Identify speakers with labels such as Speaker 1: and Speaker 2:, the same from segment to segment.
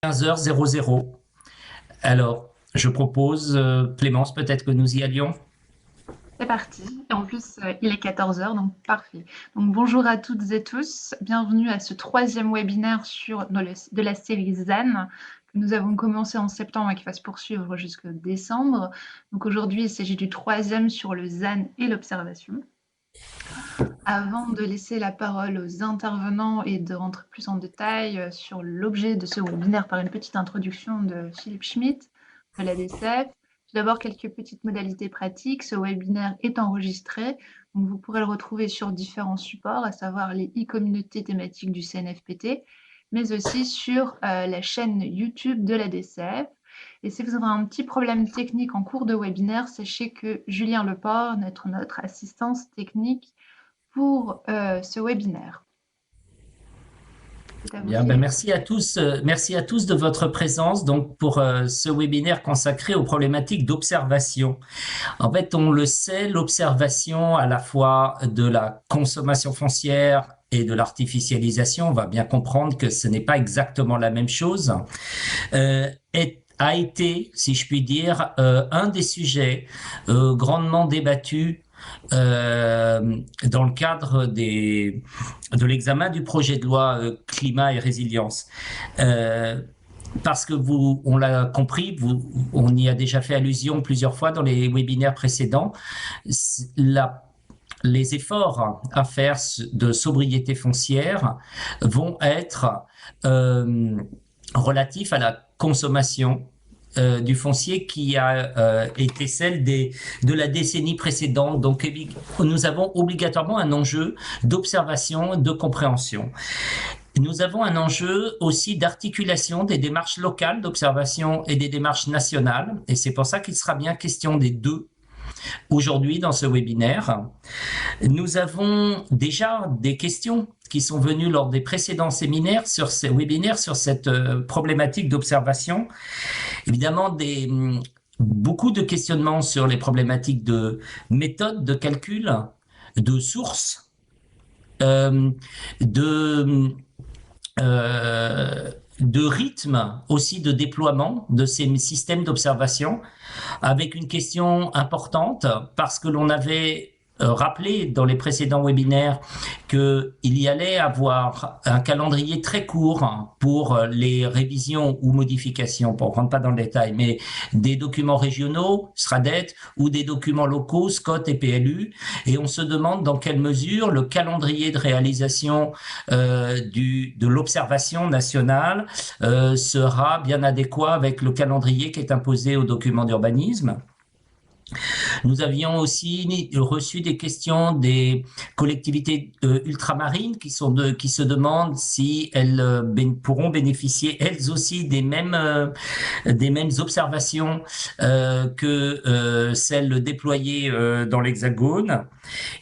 Speaker 1: 15h00. Alors, je propose, Clémence, peut-être que nous y allions.
Speaker 2: C'est parti. Et en plus, il est 14 heures, donc parfait. Donc bonjour à toutes et tous. Bienvenue à ce troisième webinaire de la série ZAN que nous avons commencé en septembre et qui va se poursuivre jusqu'au décembre. Donc aujourd'hui, il s'agit du troisième sur le ZAN et l'observation. Avant de laisser la parole aux intervenants et de rentrer plus en détail sur l'objet de ce webinaire par une petite introduction de Philippe Schmitt de la DCF, tout d'abord quelques petites modalités pratiques. Ce webinaire est enregistré, donc vous pourrez le retrouver sur différents supports, à savoir les e-communautés thématiques du CNFPT, mais aussi sur la chaîne YouTube de la DCF. Et si vous avez un petit problème technique en cours de webinaire, sachez que Julien Leport, notre assistance technique, pour ce webinaire. C'est à vous,
Speaker 1: Bien, ben
Speaker 2: Philippe.
Speaker 1: merci à tous de votre présence donc pour ce webinaire consacré aux problématiques d'observation. En fait, on le sait, l'observation à la fois de la consommation foncière et de l'artificialisation, on va bien comprendre que ce n'est pas exactement la même chose, a été, si je puis dire, un des sujets grandement débattus dans le cadre de l'examen du projet de loi climat et résilience. Parce que on l'a compris, on y a déjà fait allusion plusieurs fois dans les webinaires précédents, les efforts à faire de sobriété foncière vont être relatifs à la consommation du foncier qui a été celle de la décennie précédente. Donc, nous avons obligatoirement un enjeu d'observation, de compréhension. Nous avons un enjeu aussi d'articulation des démarches locales d'observation et des démarches nationales. Et c'est pour ça qu'il sera bien question des deux aujourd'hui dans ce webinaire. Nous avons déjà des questions qui sont venues lors des précédents séminaires sur ces webinaires sur cette problématique d'observation. Évidemment, beaucoup de questionnements sur les problématiques de méthode de calcul, de sources, de de rythme aussi de déploiement de ces systèmes d'observation, avec une question importante parce que l'on avait rappelé dans les précédents webinaires qu'il y allait avoir un calendrier très court pour les révisions ou modifications, pour ne rentrer pas dans le détail, mais des documents régionaux, SRADET, ou des documents locaux, SCOT et PLU, et on se demande dans quelle mesure le calendrier de réalisation de l'observation nationale sera bien adéquat avec le calendrier qui est imposé aux documents d'urbanisme. Nous avions aussi reçu des questions des collectivités ultramarines qui se demandent si elles pourront bénéficier elles aussi des mêmes observations que celles déployées dans l'Hexagone.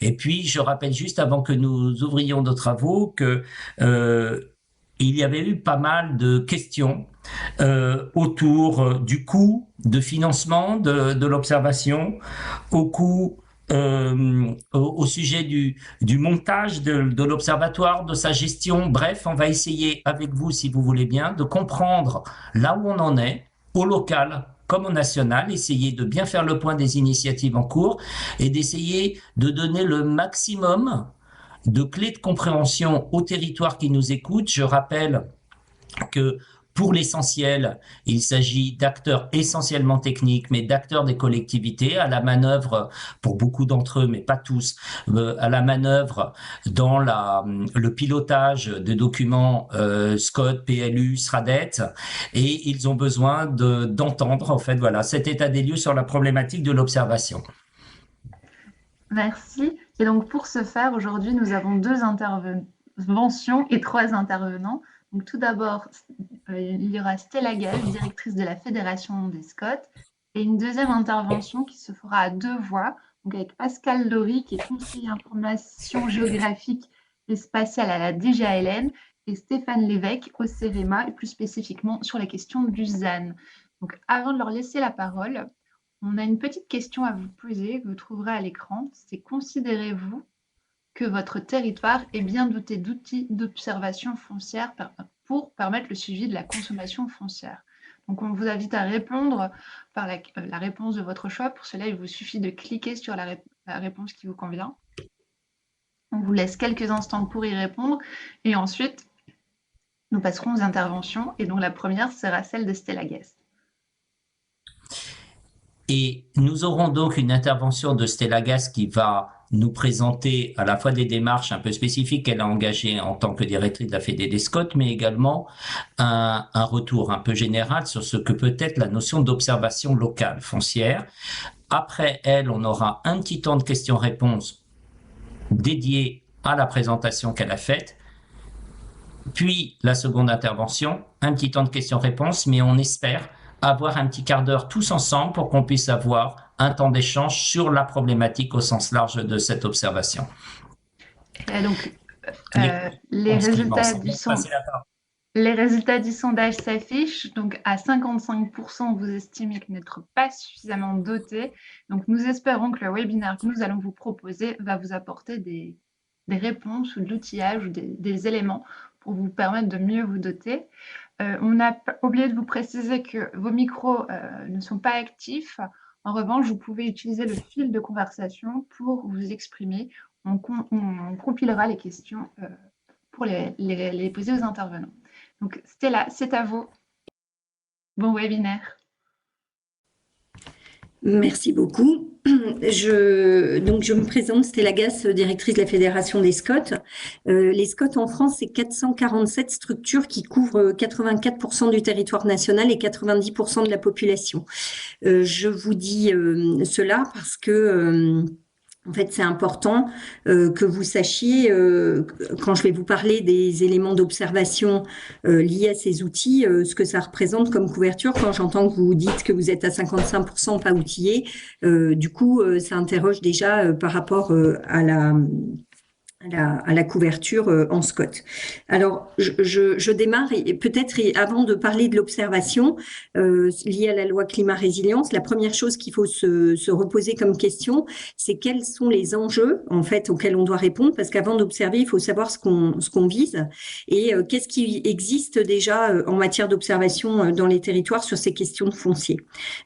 Speaker 1: Et puis, je rappelle juste avant que nous ouvrions nos travaux que il y avait eu pas mal de questions autour du coût de financement de l'observation, au sujet du montage de l'observatoire, de sa gestion. Bref, on va essayer avec vous, si vous voulez bien, de comprendre là où on en est, au local comme au national, essayer de bien faire le point des initiatives en cours et d'essayer de donner le maximum de clés de compréhension aux territoires qui nous écoutent. Je rappelle que pour l'essentiel, il s'agit d'acteurs essentiellement techniques, mais d'acteurs des collectivités à la manœuvre, pour beaucoup d'entre eux, mais pas tous, à la manœuvre dans le pilotage de documents SCOT, PLU, SRADET, et ils ont besoin d'entendre, en fait, voilà, cet état des lieux sur la problématique de l'observation.
Speaker 2: Merci. Et donc, pour ce faire, aujourd'hui, nous avons deux interventions et trois intervenants. Donc, tout d'abord, il y aura Stella Gall, directrice de la Fédération des Scots, et une deuxième intervention qui se fera à deux voix, donc avec Pascal Laurie, qui est conseiller information géographique et spatiale à la DGALN, et Stéphane Lévesque au CEREMA, et plus spécifiquement sur la question du ZAN. Donc, avant de leur laisser la parole, on a une petite question à vous poser que vous trouverez à l'écran. C'est considérez-vous que votre territoire est bien doté d'outils d'observation foncière pour permettre le suivi de la consommation foncière. Donc, on vous invite à répondre par la réponse de votre choix. Pour cela, il vous suffit de cliquer sur la réponse qui vous convient. On vous laisse quelques instants pour y répondre et ensuite, nous passerons aux interventions. Et donc, la première sera celle de Stella Guest.
Speaker 1: Et nous aurons donc une intervention de Stella Guest qui va nous présenter à la fois des démarches un peu spécifiques qu'elle a engagées en tant que directrice de la Fédé des Scots, mais également un retour un peu général sur ce que peut être la notion d'observation locale foncière. Après elle, on aura un petit temps de questions-réponses dédié à la présentation qu'elle a faite. Puis la seconde intervention, un petit temps de questions-réponses, mais on espère avoir un petit quart d'heure tous ensemble pour qu'on puisse avoir un temps d'échange sur la problématique au sens large de cette observation.
Speaker 2: Et donc, les résultats du sondage s'affichent. Donc, à 55%, vous estimez que n'être pas suffisamment doté. Donc, nous espérons que le webinaire que nous allons vous proposer va vous apporter des réponses ou de l'outillage ou des éléments pour vous permettre de mieux vous doter. On a oublié de vous préciser que vos micros ne sont pas actifs. En revanche, vous pouvez utiliser le fil de conversation pour vous exprimer. On compilera les questions pour les poser aux intervenants. Donc, Stella, c'est à vous. Bon webinaire.
Speaker 3: Merci beaucoup. Je me présente, Stella Guest, directrice de la Fédération des Scots. Les Scots en France, c'est 447 structures qui couvrent 84% du territoire national et 90% de la population. Je vous dis cela parce que en fait, c'est important que vous sachiez, quand je vais vous parler des éléments d'observation liés à ces outils, ce que ça représente comme couverture. Quand j'entends que vous dites que vous êtes à 55% pas outillé, du coup, ça interroge déjà par rapport à la couverture en SCOT. Alors, je démarre et peut-être avant de parler de l'observation liée à la loi climat résilience, la première chose qu'il faut se reposer comme question, c'est quels sont les enjeux en fait auxquels on doit répondre, parce qu'avant d'observer, il faut savoir ce qu'on vise et qu'est-ce qui existe déjà en matière d'observation dans les territoires sur ces questions de foncier.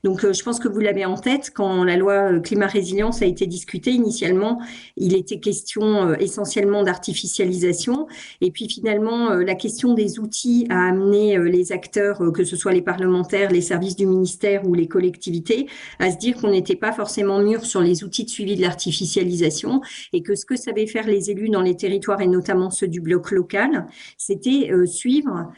Speaker 3: Donc, je pense que vous l'avez en tête quand la loi climat résilience a été discutée initialement, il était question essentiellement d'artificialisation et puis finalement la question des outils a amené les acteurs, que ce soit les parlementaires, les services du ministère ou les collectivités, à se dire qu'on n'était pas forcément mûrs sur les outils de suivi de l'artificialisation et que ce que savaient faire les élus dans les territoires et notamment ceux du bloc local, c'était suivre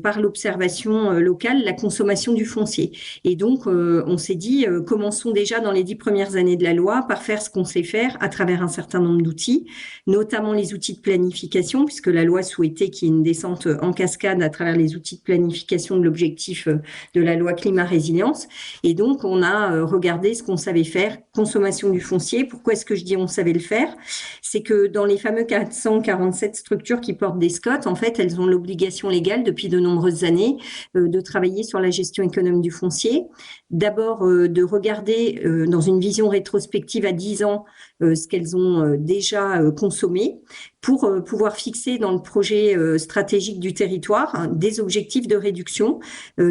Speaker 3: par l'observation locale la consommation du foncier. Et donc on s'est dit commençons déjà dans les 10 premières années de la loi par faire ce qu'on sait faire à travers un certain nombre d'outils, notamment les outils de planification, puisque la loi souhaitait qu'il y ait une descente en cascade à travers les outils de planification de l'objectif de la loi climat résilience. Et donc, on a regardé ce qu'on savait faire, consommation du foncier. Pourquoi est-ce que je dis on savait le faire? C'est que dans les fameux 447 structures qui portent des SCOT, en fait, elles ont l'obligation légale depuis de nombreuses années de travailler sur la gestion économe du foncier. D'abord, de regarder dans une vision rétrospective à 10 ans ce qu'elles ont déjà consommé pour pouvoir fixer dans le projet stratégique du territoire des objectifs de réduction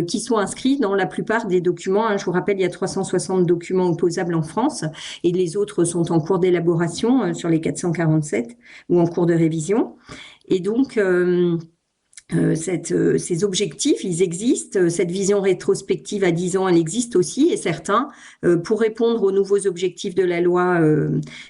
Speaker 3: qui sont inscrits dans la plupart des documents. Je vous rappelle, il y a 360 documents opposables en France et les autres sont en cours d'élaboration sur les 447 ou en cours de révision. Et donc, ces objectifs, ils existent. Cette vision rétrospective à 10 ans, elle existe aussi. Et certains, pour répondre aux nouveaux objectifs de la loi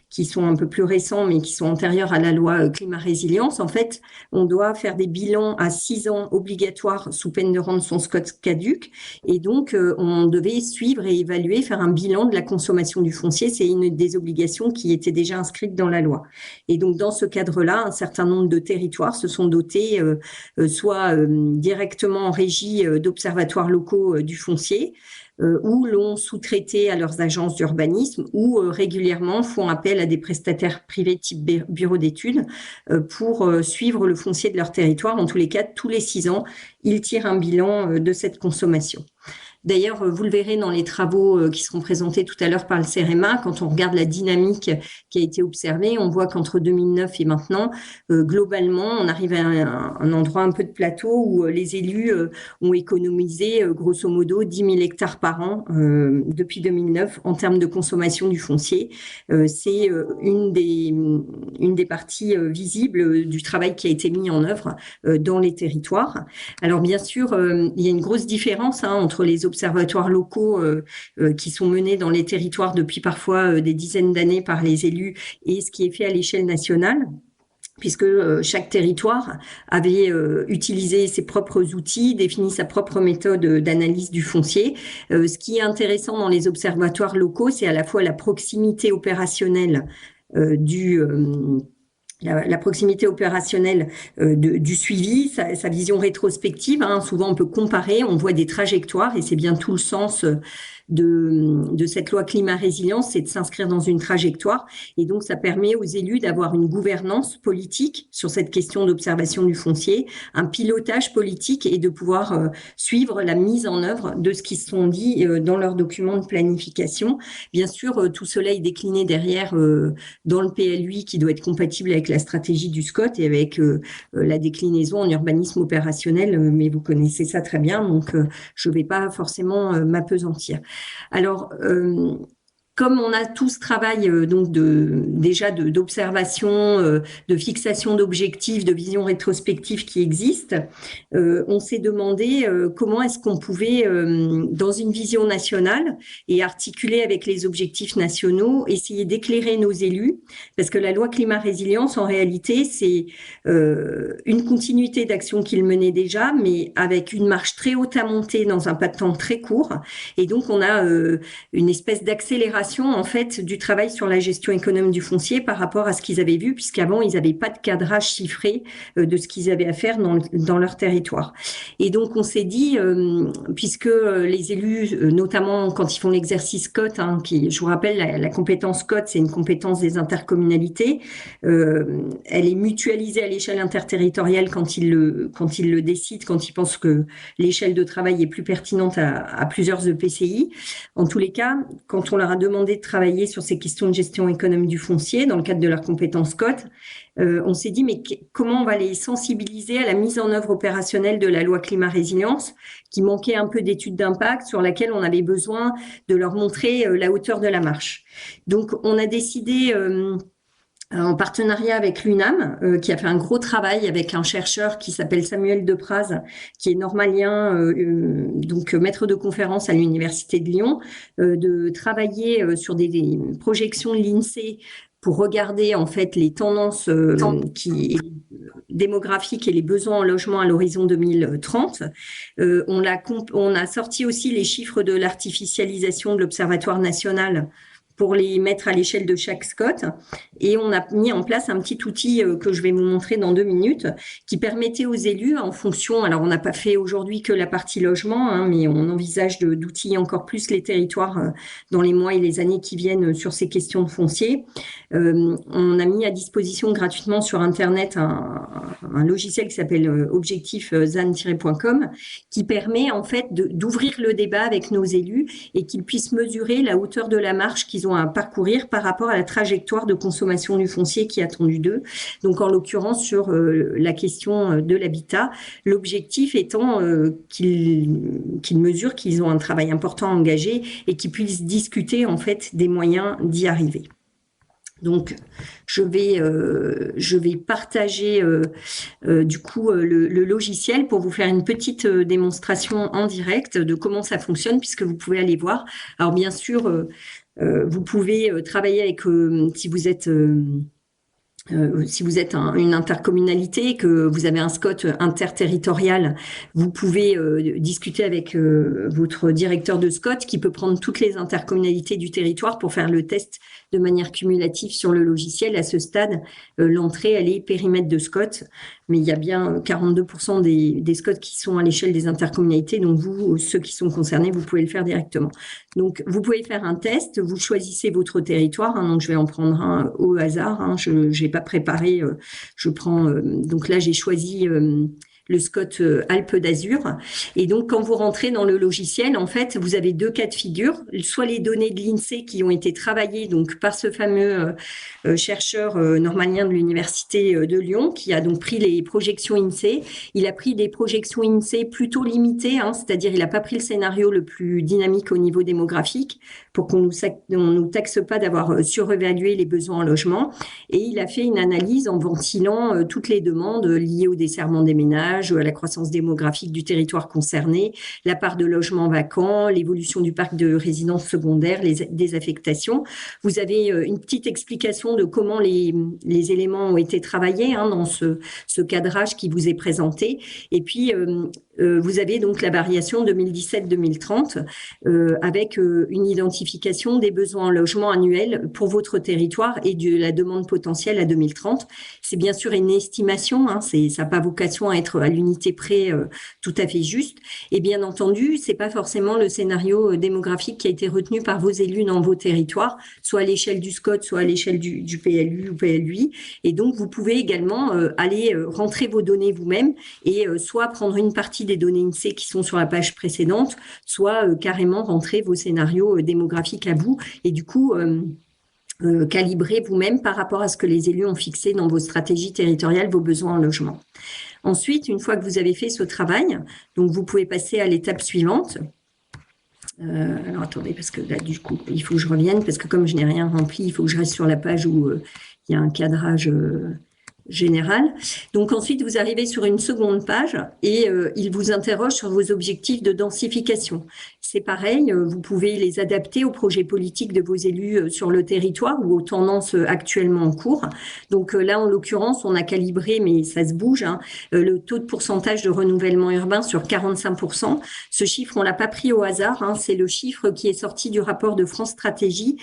Speaker 3: qui sont un peu plus récents, mais qui sont antérieurs à la loi climat résilience, en fait, on doit faire des bilans à 6 ans obligatoires sous peine de rendre son SCOT caduc. Et donc, on devait suivre et évaluer, faire un bilan de la consommation du foncier. C'est une des obligations qui était déjà inscrite dans la loi. Et donc, dans ce cadre-là, un certain nombre de territoires se sont dotés soit directement en régie d'observatoires locaux du foncier, ou l'ont sous-traité à leurs agences d'urbanisme, ou régulièrement font appel à des prestataires privés type bureau d'études pour suivre le foncier de leur territoire. En tous les cas, tous les 6 ans, ils tirent un bilan de cette consommation. D'ailleurs, vous le verrez dans les travaux qui seront présentés tout à l'heure par le CEREMA, quand on regarde la dynamique qui a été observée, on voit qu'entre 2009 et maintenant, globalement, on arrive à un endroit un peu de plateau où les élus ont économisé grosso modo 10 000 hectares par an depuis 2009 en termes de consommation du foncier. C'est une des parties visibles du travail qui a été mis en œuvre dans les territoires. Alors bien sûr, il y a une grosse différence entre les observatoires locaux qui sont menés dans les territoires depuis parfois des dizaines d'années par les élus et ce qui est fait à l'échelle nationale, puisque chaque territoire avait utilisé ses propres outils, défini sa propre méthode d'analyse du foncier. Ce qui est intéressant dans les observatoires locaux, c'est à la fois la proximité opérationnelle la proximité opérationnelle du suivi, sa vision rétrospective. Souvent, on peut comparer, on voit des trajectoires et c'est bien tout le sens de cette loi climat-résilience, c'est de s'inscrire dans une trajectoire. Et donc, ça permet aux élus d'avoir une gouvernance politique sur cette question d'observation du foncier, un pilotage politique et de pouvoir suivre la mise en œuvre de ce qui se sont dit dans leurs documents de planification. Bien sûr, tout cela est décliné derrière dans le PLUI qui doit être compatible avec la stratégie du SCOT et avec la déclinaison en urbanisme opérationnel, mais vous connaissez ça très bien, donc je ne vais pas forcément m'appesantir. Alors, comme on a tout ce travail donc déjà d'observation, de fixation d'objectifs, de vision rétrospective qui existe, on s'est demandé comment est-ce qu'on pouvait, dans une vision nationale et articulée avec les objectifs nationaux, essayer d'éclairer nos élus, parce que la loi climat-résilience, en réalité, c'est une continuité d'actions qu'ils menaient déjà, mais avec une marche très haute à monter dans un pas de temps très court. Et donc, on a une espèce d'accélération en fait du travail sur la gestion économe du foncier par rapport à ce qu'ils avaient vu, puisqu'avant ils n'avaient pas de cadrage chiffré de ce qu'ils avaient à faire dans leur territoire. Et donc on s'est dit, puisque les élus, notamment quand ils font l'exercice SCOT, qui, je vous rappelle, la compétence SCOT, c'est une compétence des intercommunalités, elle est mutualisée à l'échelle interterritoriale quand ils le décident, quand ils pensent que l'échelle de travail est plus pertinente à plusieurs EPCI. En tous les cas, quand on leur a demandé de travailler sur ces questions de gestion économique du foncier dans le cadre de leur compétence SCOT, on s'est dit mais comment on va les sensibiliser à la mise en œuvre opérationnelle de la loi climat-résilience, qui manquait un peu d'études d'impact, sur laquelle on avait besoin de leur montrer la hauteur de la marche. Donc on a décidé en partenariat avec l'UNAM, qui a fait un gros travail avec un chercheur qui s'appelle Samuel Depraz, qui est normalien, donc maître de conférence à l'Université de Lyon, de travailler sur des projections de l'INSEE pour regarder en fait les tendances démographiques et les besoins en logement à l'horizon 2030. On a sorti aussi les chiffres de l'artificialisation de l'Observatoire national pour les mettre à l'échelle de chaque SCOT. Et on a mis en place un petit outil que je vais vous montrer dans 2 minutes, qui permettait aux élus, en fonction, alors on n'a pas fait aujourd'hui que la partie logement, mais on envisage d'outiller encore plus les territoires dans les mois et les années qui viennent sur ces questions de foncier. On a mis à disposition gratuitement sur Internet un logiciel qui s'appelle objectifzan-.com, qui permet en fait d'ouvrir le débat avec nos élus et qu'ils puissent mesurer la hauteur de la marche qu'ils ont à parcourir par rapport à la trajectoire de consommation du foncier qui est attendue d'eux. Donc, en l'occurrence, sur la question de l'habitat, l'objectif étant qu'ils mesurent qu'ils ont un travail important à engager et qu'ils puissent discuter, en fait, des moyens d'y arriver. Donc, je vais partager du coup le logiciel pour vous faire une petite démonstration en direct de comment ça fonctionne, puisque vous pouvez aller voir. Alors, bien sûr, vous pouvez travailler avec, si vous êtes une intercommunalité, que vous avez un SCOT interterritorial, vous pouvez discuter avec votre directeur de SCOT qui peut prendre toutes les intercommunalités du territoire pour faire le test de manière cumulative sur le logiciel. À ce stade, l'entrée, elle est périmètre de SCOT, mais il y a bien 42% des SCOT qui sont à l'échelle des intercommunalités. Donc vous, ceux qui sont concernés, vous pouvez le faire directement. Donc vous pouvez faire un test, vous choisissez votre territoire. Donc je vais en prendre un au hasard. Je n'ai pas préparé. Je prends. Donc là, j'ai choisi le SCOT Alpes d'Azur. Et donc, quand vous rentrez dans le logiciel, en fait, vous avez deux cas de figure, soit les données de l'INSEE qui ont été travaillées donc par ce fameux chercheur normalien de l'Université de Lyon, qui a donc pris les projections INSEE. Il a pris des projections INSEE plutôt limitées, hein, c'est-à-dire il n'a pas pris le scénario le plus dynamique au niveau démographique pour qu'on nous taxe pas d'avoir surévalué les besoins en logement. Et il a fait une analyse en ventilant toutes les demandes liées au desserrement des ménages, à la croissance démographique du territoire concerné, la part de logements vacants, l'évolution du parc de résidences secondaires, les désaffectations. Vous avez une petite explication de comment les éléments ont été travaillés hein, dans ce cadrage qui vous est présenté. Et puis, vous avez donc la variation 2017-2030 avec une identification des besoins en logement annuels pour votre territoire et de la demande potentielle à 2030. C'est bien sûr une estimation, hein, ça n'a pas vocation à être à l'unité près tout à fait juste. Et bien entendu, c'est pas forcément le scénario démographique qui a été retenu par vos élus dans vos territoires, soit à l'échelle du SCOT, soit à l'échelle du PLU ou PLUI. Et donc, vous pouvez également aller rentrer vos données vous-même et soit prendre une partie des données INSEE qui sont sur la page précédente, soit carrément rentrer vos scénarios démographiques à vous et du coup calibrer vous-même par rapport à ce que les élus ont fixé dans vos stratégies territoriales, vos besoins en logement. Ensuite, une fois que vous avez fait ce travail, donc vous pouvez passer à l'étape suivante. Alors attendez, parce que là du coup, il faut que je revienne, parce que comme je n'ai rien rempli, il faut que je reste sur la page où il y a un cadrage général. Donc ensuite, vous arrivez sur une seconde page et il vous interroge sur vos objectifs de densification. C'est pareil, vous pouvez les adapter aux projets politiques de vos élus sur le territoire ou aux tendances actuellement en cours. Donc là, en l'occurrence, on a calibré, mais ça se bouge, hein, le taux de pourcentage de renouvellement urbain sur 45%. Ce chiffre, on l'a pas pris au hasard, hein, c'est le chiffre qui est sorti du rapport de France Stratégie.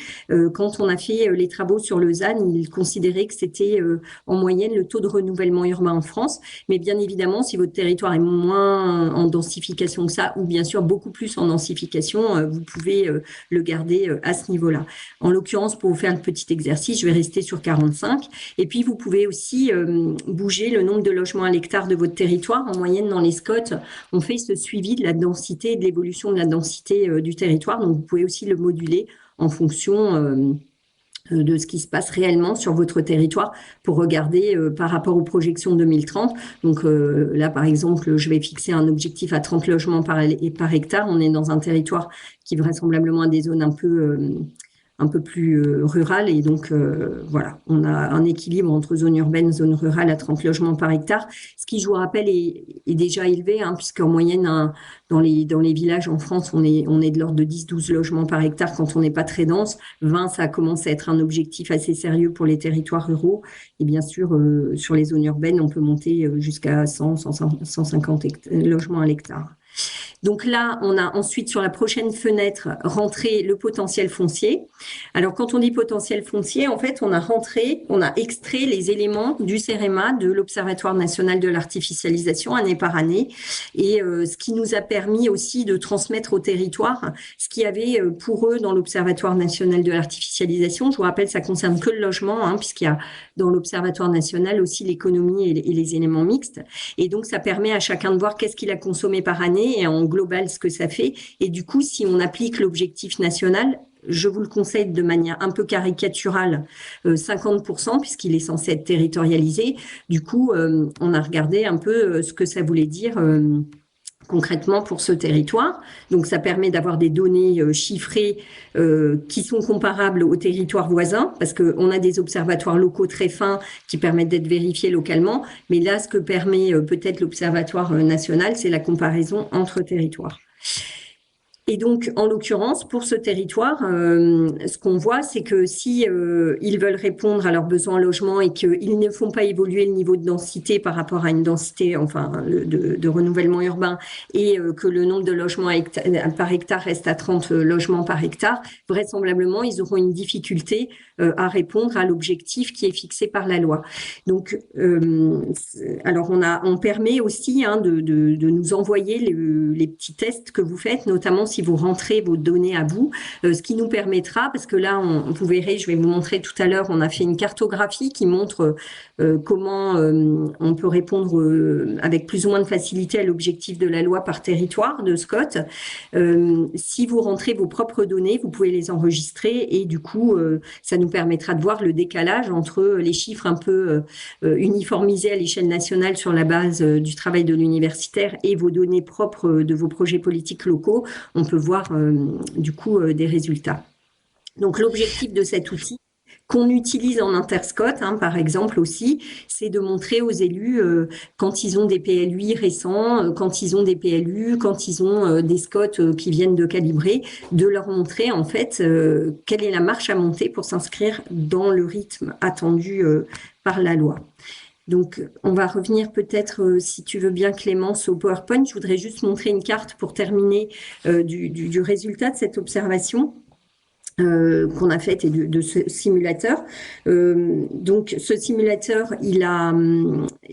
Speaker 3: Quand on a fait les travaux sur le ZAN, il considérait que c'était en moyenne le taux de renouvellement urbain en France. Mais bien évidemment, si votre territoire est moins en densification que ça, ou bien sûr beaucoup plus en densification, vous pouvez le garder à ce niveau-là. En l'occurrence, pour vous faire le petit exercice, je vais rester sur 45. Et puis, vous pouvez aussi bouger le nombre de logements à l'hectare de votre territoire. En moyenne, dans les SCOT, on fait ce suivi de la densité et de l'évolution de la densité du territoire. Donc, vous pouvez aussi le moduler en fonction de ce qui se passe réellement sur votre territoire pour regarder par rapport aux projections 2030. Donc là, par exemple, je vais fixer un objectif à 30 logements par hectare. On est dans un territoire qui vraisemblablement a des zones un peu plus rurales et donc voilà, on a un équilibre entre zone urbaine, zone rurale à 30 logements par hectare, ce qui, je vous rappelle, est déjà élevé, hein, puisqu'en moyenne, dans les villages en France, on est de l'ordre de 10-12 logements par hectare quand on n'est pas très dense. 20, ça commence à être un objectif assez sérieux pour les territoires ruraux. Et bien sûr, sur les zones urbaines, on peut monter jusqu'à 150 logements à l'hectare. Donc là, on a ensuite sur la prochaine fenêtre rentré le potentiel foncier. Alors quand on dit potentiel foncier, en fait, on a extrait les éléments du CEREMA, de l'Observatoire national de l'artificialisation, année par année, et ce qui nous a permis aussi de transmettre au territoire ce qu'il y avait pour eux dans l'Observatoire national de l'artificialisation. Je vous rappelle, ça concerne que le logement, hein, puisqu'il y a dans l'Observatoire national aussi l'économie et les éléments mixtes. Et donc, ça permet à chacun de voir qu'est-ce qu'il a consommé par année et en global ce que ça fait. Et du coup, si on applique l'objectif national, je vous le conseille de manière un peu caricaturale, 50%, puisqu'il est censé être territorialisé. Du coup, on a regardé un peu ce que ça voulait dire concrètement pour ce territoire. Donc, ça permet d'avoir des données chiffrées qui sont comparables aux territoires voisins, parce qu'on a des observatoires locaux très fins qui permettent d'être vérifiés localement. Mais là, ce que permet peut-être l'Observatoire national, c'est la comparaison entre territoires. Et donc, en l'occurrence, pour ce territoire, ce qu'on voit, c'est que si ils veulent répondre à leurs besoins en logement et qu'ils ne font pas évoluer le niveau de densité par rapport à une densité, enfin, de renouvellement urbain, et que le nombre de logements par hectare reste à 30 logements par hectare, vraisemblablement, ils auront une difficulté à répondre à l'objectif qui est fixé par la loi. Donc, alors on permet aussi de nous envoyer les petits tests que vous faites, notamment si vous rentrez vos données à vous, ce qui nous permettra, parce que là, vous verrez, je vais vous montrer tout à l'heure, on a fait une cartographie qui montre comment on peut répondre avec plus ou moins de facilité à l'objectif de la loi par territoire de Scott. Si vous rentrez vos propres données, vous pouvez les enregistrer et du coup, ça nous permettra de voir le décalage entre les chiffres un peu uniformisés à l'échelle nationale sur la base du travail de l'universitaire et vos données propres de vos projets politiques locaux. On peut voir du coup des résultats. Donc l'objectif de cet outil qu'on utilise en interscot, par exemple aussi, c'est de montrer aux élus quand ils ont des PLUI récents, quand ils ont des PLU, quand ils ont des SCOT qui viennent de calibrer, de leur montrer en fait quelle est la marche à monter pour s'inscrire dans le rythme attendu par la loi. Donc, on va revenir peut-être, si tu veux bien, Clémence, au PowerPoint. Je voudrais juste montrer une carte pour terminer du résultat de cette observation qu'on a faite et de ce simulateur. Donc, ce simulateur,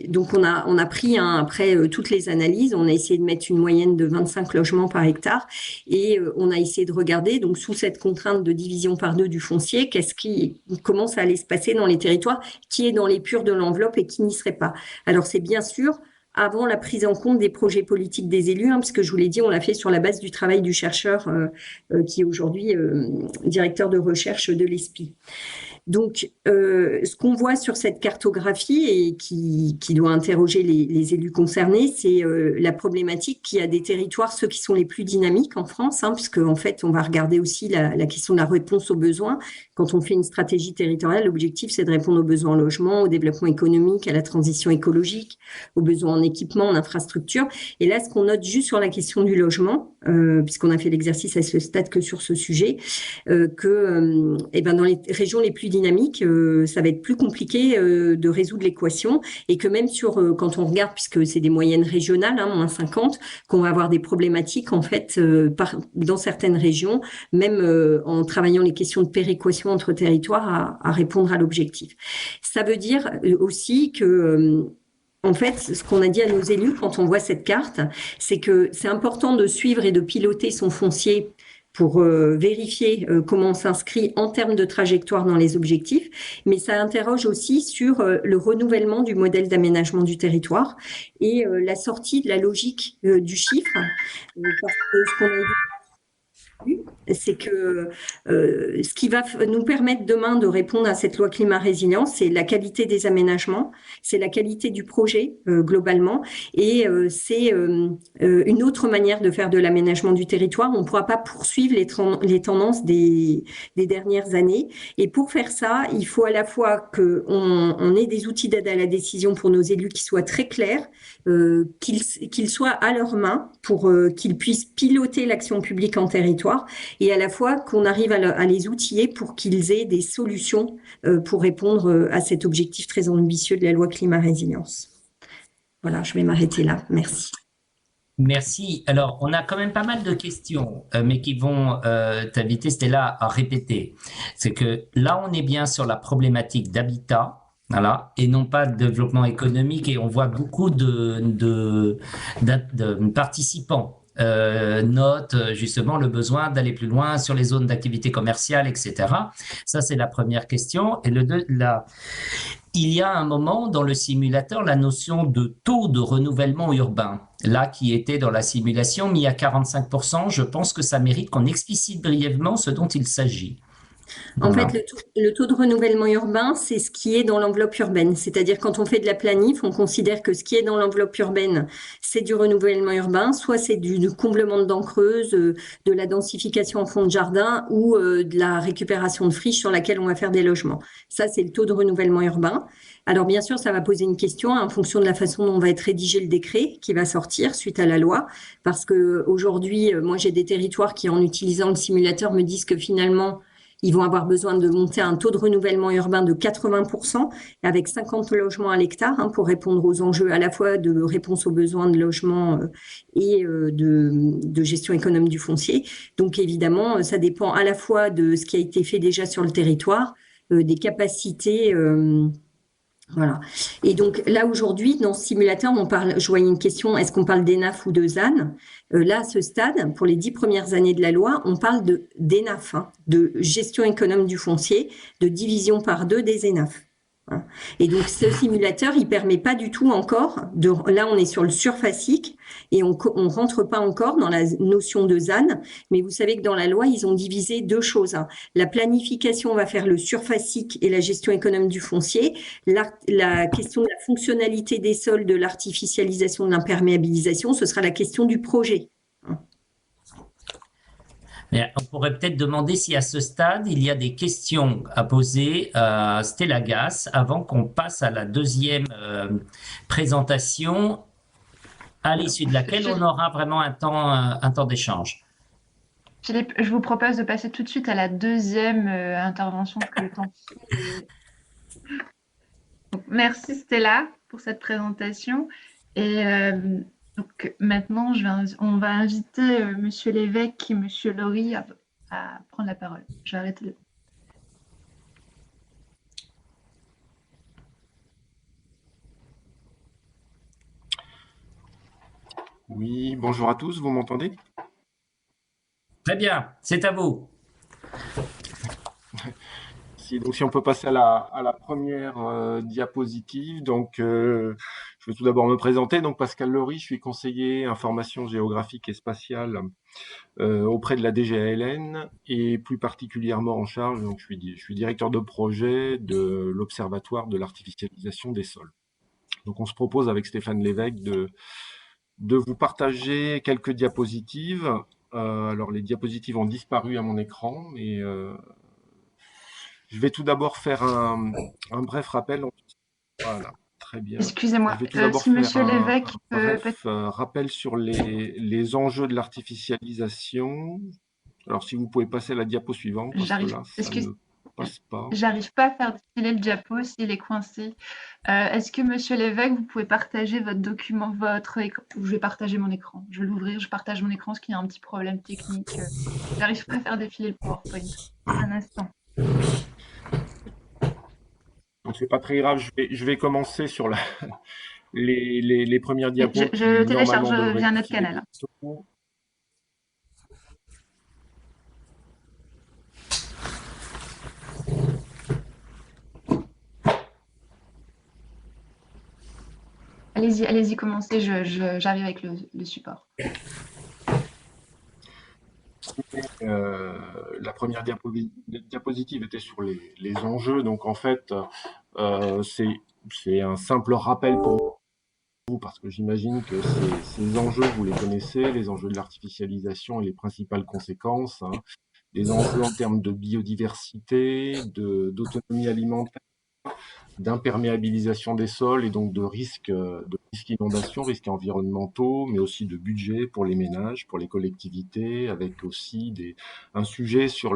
Speaker 3: donc on a pris après toutes les analyses, on a essayé de mettre une moyenne de 25 logements par hectare et on a essayé de regarder, donc sous cette contrainte de division par 2 du foncier, comment ça allait se passer dans les territoires, qui est dans l'épure de l'enveloppe et qui n'y serait pas. Alors, c'est bien sûr avant la prise en compte des projets politiques des élus, parce que je vous l'ai dit, on l'a fait sur la base du travail du chercheur qui est aujourd'hui directeur de recherche de l'ESPI. Donc, ce qu'on voit sur cette cartographie et qui doit interroger les élus concernés, c'est la problématique qu'il y a des territoires, ceux qui sont les plus dynamiques en France, puisque en fait, on va regarder aussi la question de la réponse aux besoins. Quand on fait une stratégie territoriale, l'objectif, c'est de répondre aux besoins en logement, au développement économique, à la transition écologique, aux besoins en équipement, en infrastructure. Et là, ce qu'on note juste sur la question du logement, puisqu'on a fait l'exercice à ce stade que sur ce sujet, dans les régions les plus dynamiques, ça va être plus compliqué de résoudre l'équation et que même quand on regarde, puisque c'est des moyennes régionales, moins 50, qu'on va avoir des problématiques en fait dans certaines régions, même en travaillant les questions de péréquation entre territoires à répondre à l'objectif. Ça veut dire aussi que en fait, ce qu'on a dit à nos élus quand on voit cette carte, c'est que c'est important de suivre et de piloter son foncier pour vérifier comment on s'inscrit en termes de trajectoire dans les objectifs, mais ça interroge aussi sur le renouvellement du modèle d'aménagement du territoire et la sortie de la logique du chiffre, parce que ce qu'on a dit, c'est que ce qui va nous permettre demain de répondre à cette loi climat résilience, c'est la qualité des aménagements, c'est la qualité du projet globalement, et c'est une autre manière de faire de l'aménagement du territoire. On ne pourra pas poursuivre les tendances des dernières années, et pour faire ça, il faut à la fois qu'on ait des outils d'aide à la décision pour nos élus qui soient très clairs, qu'ils soient à leurs mains pour qu'ils puissent piloter l'action publique en territoire, et à la fois qu'on arrive à les outiller pour qu'ils aient des solutions pour répondre à cet objectif très ambitieux de la loi climat résilience. Voilà, je vais m'arrêter là. Merci.
Speaker 1: Merci. Alors, on a quand même pas mal de questions, mais qui vont t'inviter, Stella, à répéter. C'est que là, on est bien sur la problématique d'habitat. Voilà, et non pas de développement économique, et on voit beaucoup de participants notent justement le besoin d'aller plus loin sur les zones d'activité commerciale, etc. Ça, c'est la première question. Et il y a un moment dans le simulateur la notion de taux de renouvellement urbain, là qui était dans la simulation mis à 45%. Je pense que ça mérite qu'on explicite brièvement ce dont il s'agit.
Speaker 3: En fait, le taux de renouvellement urbain, c'est ce qui est dans l'enveloppe urbaine. C'est-à-dire, quand on fait de la planif, on considère que ce qui est dans l'enveloppe urbaine, c'est du renouvellement urbain, soit c'est du comblement de dents creuses, de la densification en fond de jardin ou de la récupération de friches sur laquelle on va faire des logements. Ça, c'est le taux de renouvellement urbain. Alors, bien sûr, ça va poser une question en fonction de la façon dont va être rédigé le décret qui va sortir suite à la loi. Parce que aujourd'hui, moi, j'ai des territoires qui, en utilisant le simulateur, me disent que finalement, ils vont avoir besoin de monter un taux de renouvellement urbain de 80% avec 50 logements à l'hectare pour répondre aux enjeux à la fois de réponse aux besoins de logement et de gestion économe du foncier. Donc évidemment, ça dépend à la fois de ce qui a été fait déjà sur le territoire, des capacités Voilà. Et donc là aujourd'hui, dans ce simulateur, on parle, je voyais une question, est-ce qu'on parle d'ENAF ou de ZAN? Là, à ce stade, pour les 10 premières années de la loi, on parle d'ENAF, hein, de gestion économe du foncier, de division par deux des ENAF. Hein. Et donc ce simulateur, il permet pas du tout encore de. Là, on est sur le surfacique et on rentre pas encore dans la notion de ZAN. Mais vous savez que dans la loi, ils ont divisé deux choses. Hein. La planification va faire le surfacique et la gestion économe du foncier. La question de la fonctionnalité des sols, de l'artificialisation, de l'imperméabilisation, ce sera la question du projet.
Speaker 1: Mais on pourrait peut-être demander si à ce stade, il y a des questions à poser à Stella Gass avant qu'on passe à la deuxième présentation, à l'issue de laquelle on aura vraiment un temps d'échange.
Speaker 2: Philippe, je vous propose de passer tout de suite à la deuxième intervention que le temps. Donc, merci Stella pour cette présentation. Et donc maintenant, on va inviter Monsieur l'évêque et Monsieur Laurie à prendre la parole. Je vais arrêter le.
Speaker 4: Oui, bonjour à tous, vous m'entendez?
Speaker 1: Très bien, c'est à vous.
Speaker 4: Donc, si on peut passer à la première diapositive. Donc, je vais tout d'abord me présenter. Donc, Pascal Laurie, je suis conseiller information géographique et spatiale auprès de la DGALN et plus particulièrement en charge, donc je suis directeur de projet de l'Observatoire de l'artificialisation des sols. Donc, on se propose avec Stéphane Lévesque de vous partager quelques diapositives. Alors, les diapositives ont disparu à mon écran, mais je vais tout d'abord faire un bref rappel. Voilà, très bien.
Speaker 2: Excusez-moi,
Speaker 4: Je vais tout d'abord
Speaker 2: si
Speaker 4: faire
Speaker 2: Monsieur l'évêque
Speaker 4: un bref rappel sur les enjeux de l'artificialisation. Alors, si vous pouvez passer à la diapo suivante, parce que là, ça ne passe pas.
Speaker 2: J'arrive pas à faire défiler le diapo s'il est coincé. Est-ce que Monsieur l'évêque, vous pouvez partager votre document, votre écran? Je vais partager mon écran. Je vais l'ouvrir, je partage mon écran, parce qu'il y a un petit problème technique. J'arrive pas à faire défiler le PowerPoint. Un instant.
Speaker 4: Donc, c'est pas très grave. Je vais commencer sur les premières diapos.
Speaker 2: Je télécharge via notre canal. Allez-y, commencez, j'arrive avec le support.
Speaker 4: La première diapositive était sur les enjeux. Donc, en fait, c'est un simple rappel pour vous, parce que j'imagine que ces enjeux, vous les connaissez, les enjeux de l'artificialisation et les principales conséquences, hein, les enjeux en termes de biodiversité, d'autonomie alimentaire, d'imperméabilisation des sols et donc de risques inondations, risques environnementaux, mais aussi de budget pour les ménages, pour les collectivités, avec aussi un sujet sur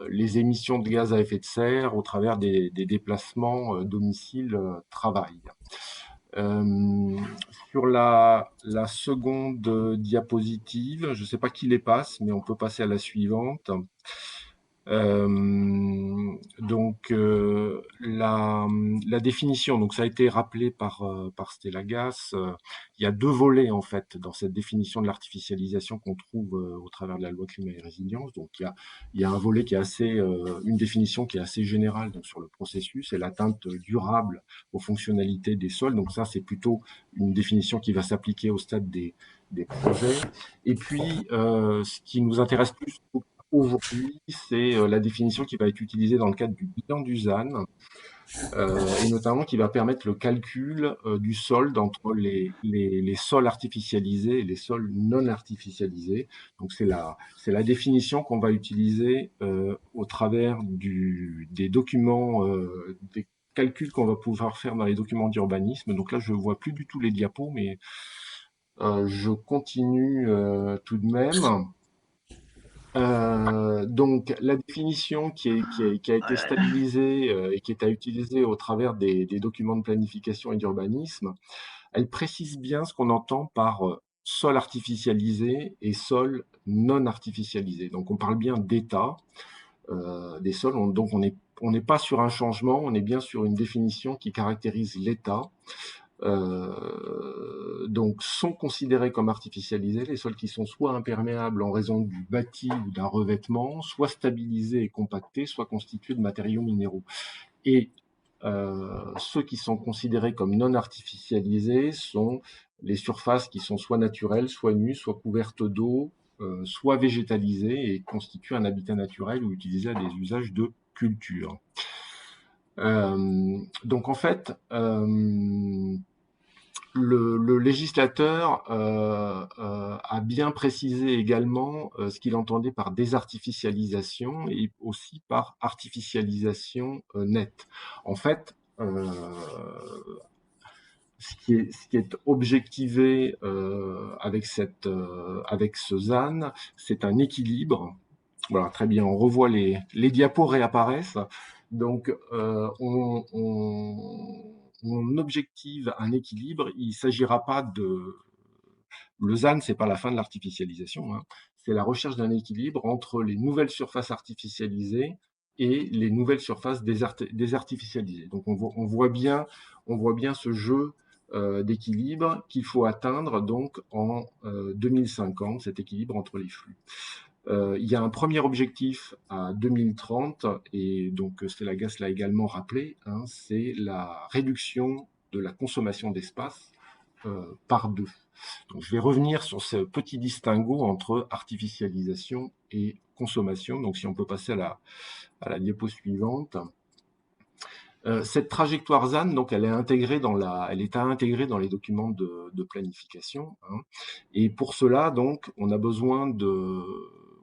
Speaker 4: les émissions de gaz à effet de serre au travers des déplacements domicile-travail. Sur la seconde diapositive, je ne sais pas qui les passe, mais on peut passer à la suivante. Donc la définition, donc ça a été rappelé par Stella Gass. Il y a deux volets en fait dans cette définition de l'artificialisation qu'on trouve au travers de la loi climat et résilience. Donc il y a un volet qui est une définition qui est assez générale donc, sur le processus et l'atteinte durable aux fonctionnalités des sols. Donc ça c'est plutôt une définition qui va s'appliquer au stade des projets. Et puis ce qui nous intéresse plus aujourd'hui, c'est la définition qui va être utilisée dans le cadre du bilan du ZAN, et notamment qui va permettre le calcul du solde entre les sols artificialisés et les sols non artificialisés. Donc c'est la définition qu'on va utiliser au travers des documents, des calculs qu'on va pouvoir faire dans les documents d'urbanisme. Donc là, je ne vois plus du tout les diapos, mais je continue tout de même. Donc, la définition qui a été stabilisée et qui est à utiliser au travers des documents de planification et d'urbanisme, elle précise bien ce qu'on entend par sol artificialisé et sol non artificialisé. Donc, on parle bien d'état des sols, donc on n'est on n'est pas sur un changement, on est bien sur une définition qui caractérise l'état. Donc, sont considérés comme artificialisés les sols qui sont soit imperméables en raison du bâti ou d'un revêtement, soit stabilisés et compactés, soit constitués de matériaux minéraux. Et ceux qui sont considérés comme non artificialisés sont les surfaces qui sont soit naturelles, soit nues, soit couvertes d'eau, soit végétalisées et constituent un habitat naturel ou utilisées à des usages de culture. Donc en fait, le législateur a bien précisé également ce qu'il entendait par désartificialisation et aussi par artificialisation nette. En fait, ce qui est objectivé avec ce ZAN, c'est un équilibre. Voilà, très bien, on revoit les diapos réapparaissent. Donc, on objective un équilibre. Il ne s'agira pas de... Le ZAN, ce n'est pas la fin de l'artificialisation, hein. C'est la recherche d'un équilibre entre les nouvelles surfaces artificialisées et les nouvelles surfaces désartificialisées. Donc, on voit bien ce jeu d'équilibre qu'il faut atteindre donc en 2050, cet équilibre entre les flux. Il y a un premier objectif à 2030, et donc Stella Gass l'a également rappelé, hein, c'est la réduction de la consommation d'espace par 2. Donc je vais revenir sur ce petit distinguo entre artificialisation et consommation. Donc si on peut passer à la diapo suivante. Cette trajectoire ZAN, donc, elle est à intégrer dans les documents de planification, hein. Et pour cela, donc, on a besoin de,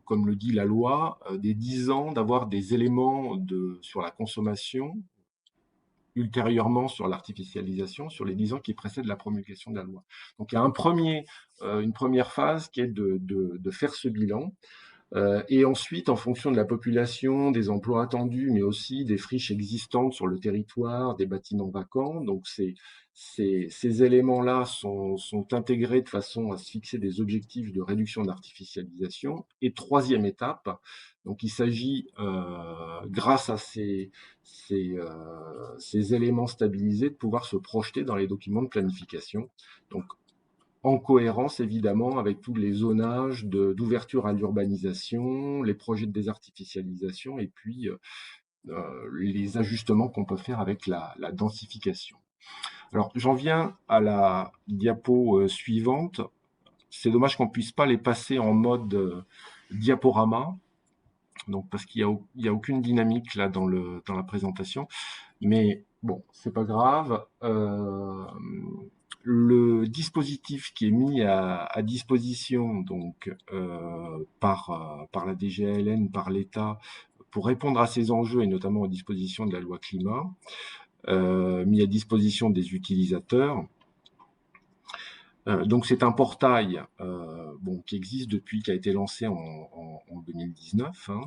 Speaker 4: comme le dit la loi, des 10 ans, d'avoir des éléments sur la consommation, ultérieurement sur l'artificialisation, sur les 10 ans qui précèdent la promulgation de la loi. Donc il y a une première phase qui est de faire ce bilan. Et ensuite, en fonction de la population, des emplois attendus, mais aussi des friches existantes sur le territoire, des bâtiments vacants, donc ces éléments-là sont intégrés de façon à se fixer des objectifs de réduction d'artificialisation. Et troisième étape, donc il s'agit, grâce à ces éléments stabilisés, de pouvoir se projeter dans les documents de planification. Donc, en cohérence évidemment avec tous les zonages d'ouverture à l'urbanisation, les projets de désartificialisation et puis les ajustements qu'on peut faire avec la densification. Alors j'en viens à la diapo suivante. C'est dommage qu'on ne puisse pas les passer en mode diaporama, donc parce qu'il n'y a aucune dynamique là dans la présentation, mais bon, c'est pas grave. Le dispositif qui est mis à disposition donc par la DGALN, par l'État, pour répondre à ces enjeux et notamment aux dispositions de la loi climat, mis à disposition des utilisateurs. Donc c'est un portail qui existe depuis, qui a été lancé en 2019. Hein.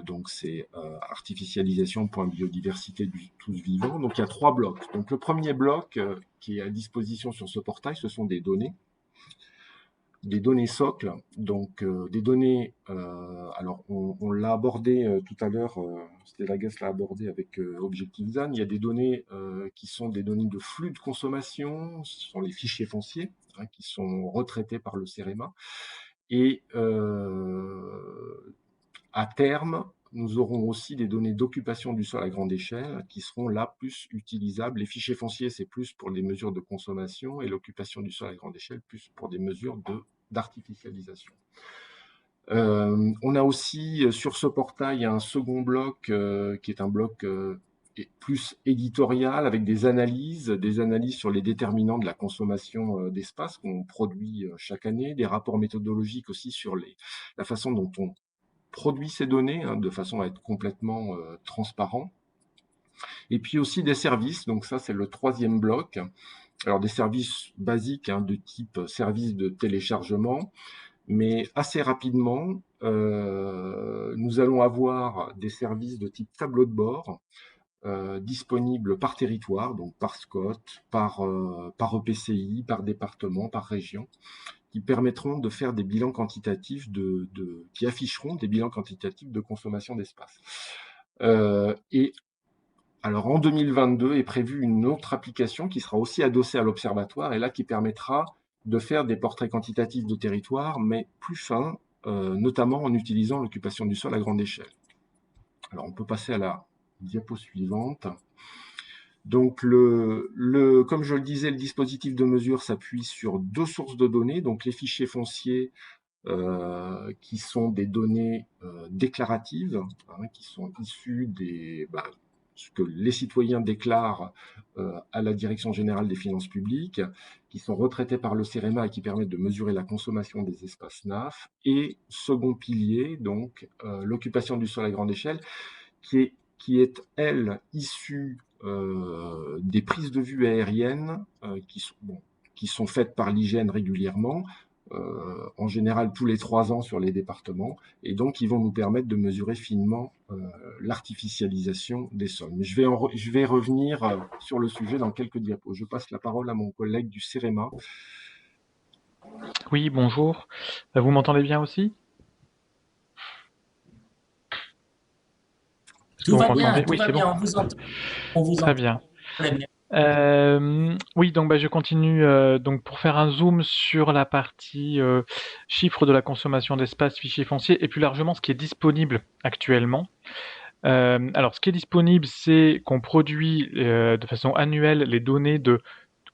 Speaker 4: Donc c'est artificialisation.biodiversité du tous vivants. Donc il y a 3 blocs. Donc le premier bloc qui est à disposition sur ce portail, ce sont des données socles. Donc des données, alors on l'a abordé tout à l'heure, Stella Gass l'a abordé avec Objectif ZAN. Il y a des données qui sont des données de flux de consommation, ce sont les fichiers fonciers, hein, qui sont retraités par le CEREMA. Et à terme, nous aurons aussi des données d'occupation du sol à grande échelle qui seront là plus utilisables. Les fichiers fonciers, c'est plus pour des mesures de consommation et l'occupation du sol à grande échelle, plus pour des mesures d'artificialisation. On a aussi sur ce portail un second bloc qui est un bloc plus éditorial avec des analyses sur les déterminants de la consommation d'espace qu'on produit chaque année, des rapports méthodologiques aussi sur la façon dont on produit ces données, hein, de façon à être complètement transparent. Et puis aussi des services, donc ça c'est le 3e bloc. Alors des services basiques, hein, de type service de téléchargement, mais assez rapidement, nous allons avoir des services de type tableau de bord, disponibles par territoire, donc par SCOT, par EPCI, par département, par région, qui permettront de faire des bilans quantitatifs qui afficheront des bilans quantitatifs de consommation d'espace. Et alors en 2022 est prévue une autre application qui sera aussi adossée à l'observatoire et là qui permettra de faire des portraits quantitatifs de territoire, mais plus fins, notamment en utilisant l'occupation du sol à grande échelle. Alors on peut passer à la diapo suivante. Donc, comme je le disais, le dispositif de mesure s'appuie sur deux sources de données, donc les fichiers fonciers qui sont des données déclaratives, qui sont issues ce que les citoyens déclarent à la Direction générale des finances publiques, qui sont retraitées par le CEREMA et qui permettent de mesurer la consommation des espaces NAF. Et second pilier, donc l'occupation du sol à grande échelle, qui est elle, issue des prises de vue aériennes qui sont faites par l'IGN régulièrement, en général tous les 3 ans sur les départements, et donc qui vont nous permettre de mesurer finement l'artificialisation des sols. Mais je vais revenir sur le sujet dans quelques diapos. Je passe la parole à mon collègue du CEREMA.
Speaker 5: Oui, bonjour. Vous m'entendez bien aussi?
Speaker 1: Tout va bien,
Speaker 5: m'entendez?
Speaker 1: tout
Speaker 5: Oui,
Speaker 1: va
Speaker 5: c'est
Speaker 1: bien,
Speaker 5: bon.
Speaker 1: on vous
Speaker 5: Très
Speaker 1: entend
Speaker 5: bien.
Speaker 1: très bien.
Speaker 5: Oui, donc je continue donc pour faire un zoom sur la partie chiffre de la consommation d'espace, fichier foncier, et plus largement ce qui est disponible actuellement. Alors, ce qui est disponible, c'est qu'on produit de façon annuelle les données de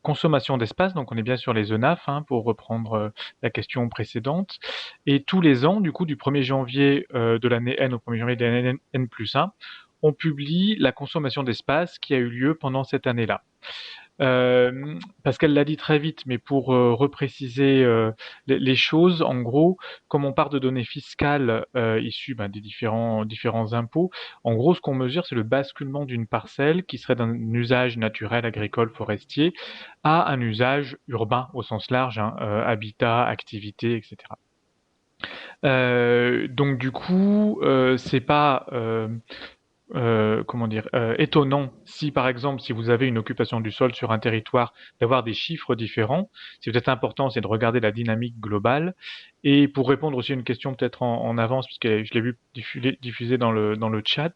Speaker 5: consommation d'espace, donc on est bien sur les ENAF, pour reprendre la question précédente. Et tous les ans, du coup, du 1er janvier de l'année N au 1er janvier de l'année N+1, on publie la consommation d'espace qui a eu lieu pendant cette année-là. Pascal l'a dit très vite, mais pour repréciser les choses, en gros, comme on part de données fiscales issues des différents impôts, en gros, ce qu'on mesure, c'est le basculement d'une parcelle qui serait d'un usage naturel, agricole, forestier, à un usage urbain au sens large, habitat, activité, etc. Donc du coup, c'est pas étonnant si par exemple si vous avez une occupation du sol sur un territoire d'avoir des chiffres différents. C'est peut-être important, c'est de regarder la dynamique globale. Et pour répondre aussi à une question peut-être en avance, puisque je l'ai vu diffusée dans le chat,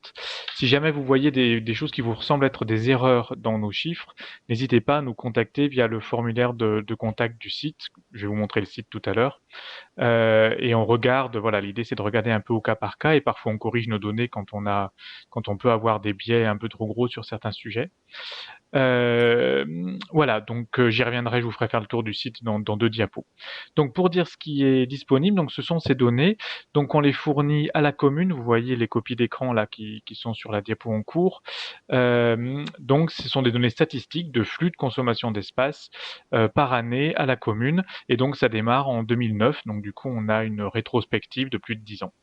Speaker 5: si jamais vous voyez des choses qui vous ressemblent être des erreurs dans nos chiffres, n'hésitez pas à nous contacter via le formulaire de contact du site. Je vais vous montrer le site tout à l'heure. Et on regarde, voilà, l'idée c'est de regarder un peu au cas par cas, et parfois on corrige nos données quand on peut avoir des biais un peu trop gros sur certains sujets. Voilà, donc j'y reviendrai, je vous ferai faire le tour du site dans 2 diapos. Donc pour dire ce qui est disponible, donc ce sont ces données, donc on les fournit à la commune, vous voyez les copies d'écran là qui sont sur la diapo en cours. Donc ce sont des données statistiques de flux de consommation d'espace par année à la commune, et donc ça démarre en 2009, donc du coup on a une rétrospective de plus de 10 ans.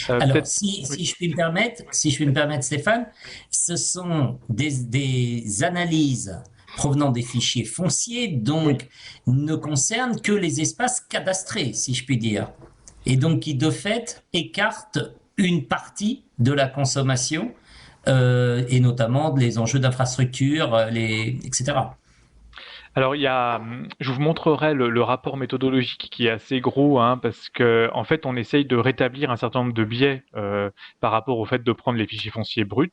Speaker 1: Alors, si je puis me permettre, Stéphane, ce sont des analyses provenant des fichiers fonciers, donc ne concernent que les espaces cadastrés, si je puis dire, et donc qui de fait écartent une partie de la consommation et notamment les enjeux d'infrastructure, etc.
Speaker 5: Alors, je vous montrerai le rapport méthodologique qui est assez gros, parce que en fait, on essaye de rétablir un certain nombre de biais par rapport au fait de prendre les fichiers fonciers bruts,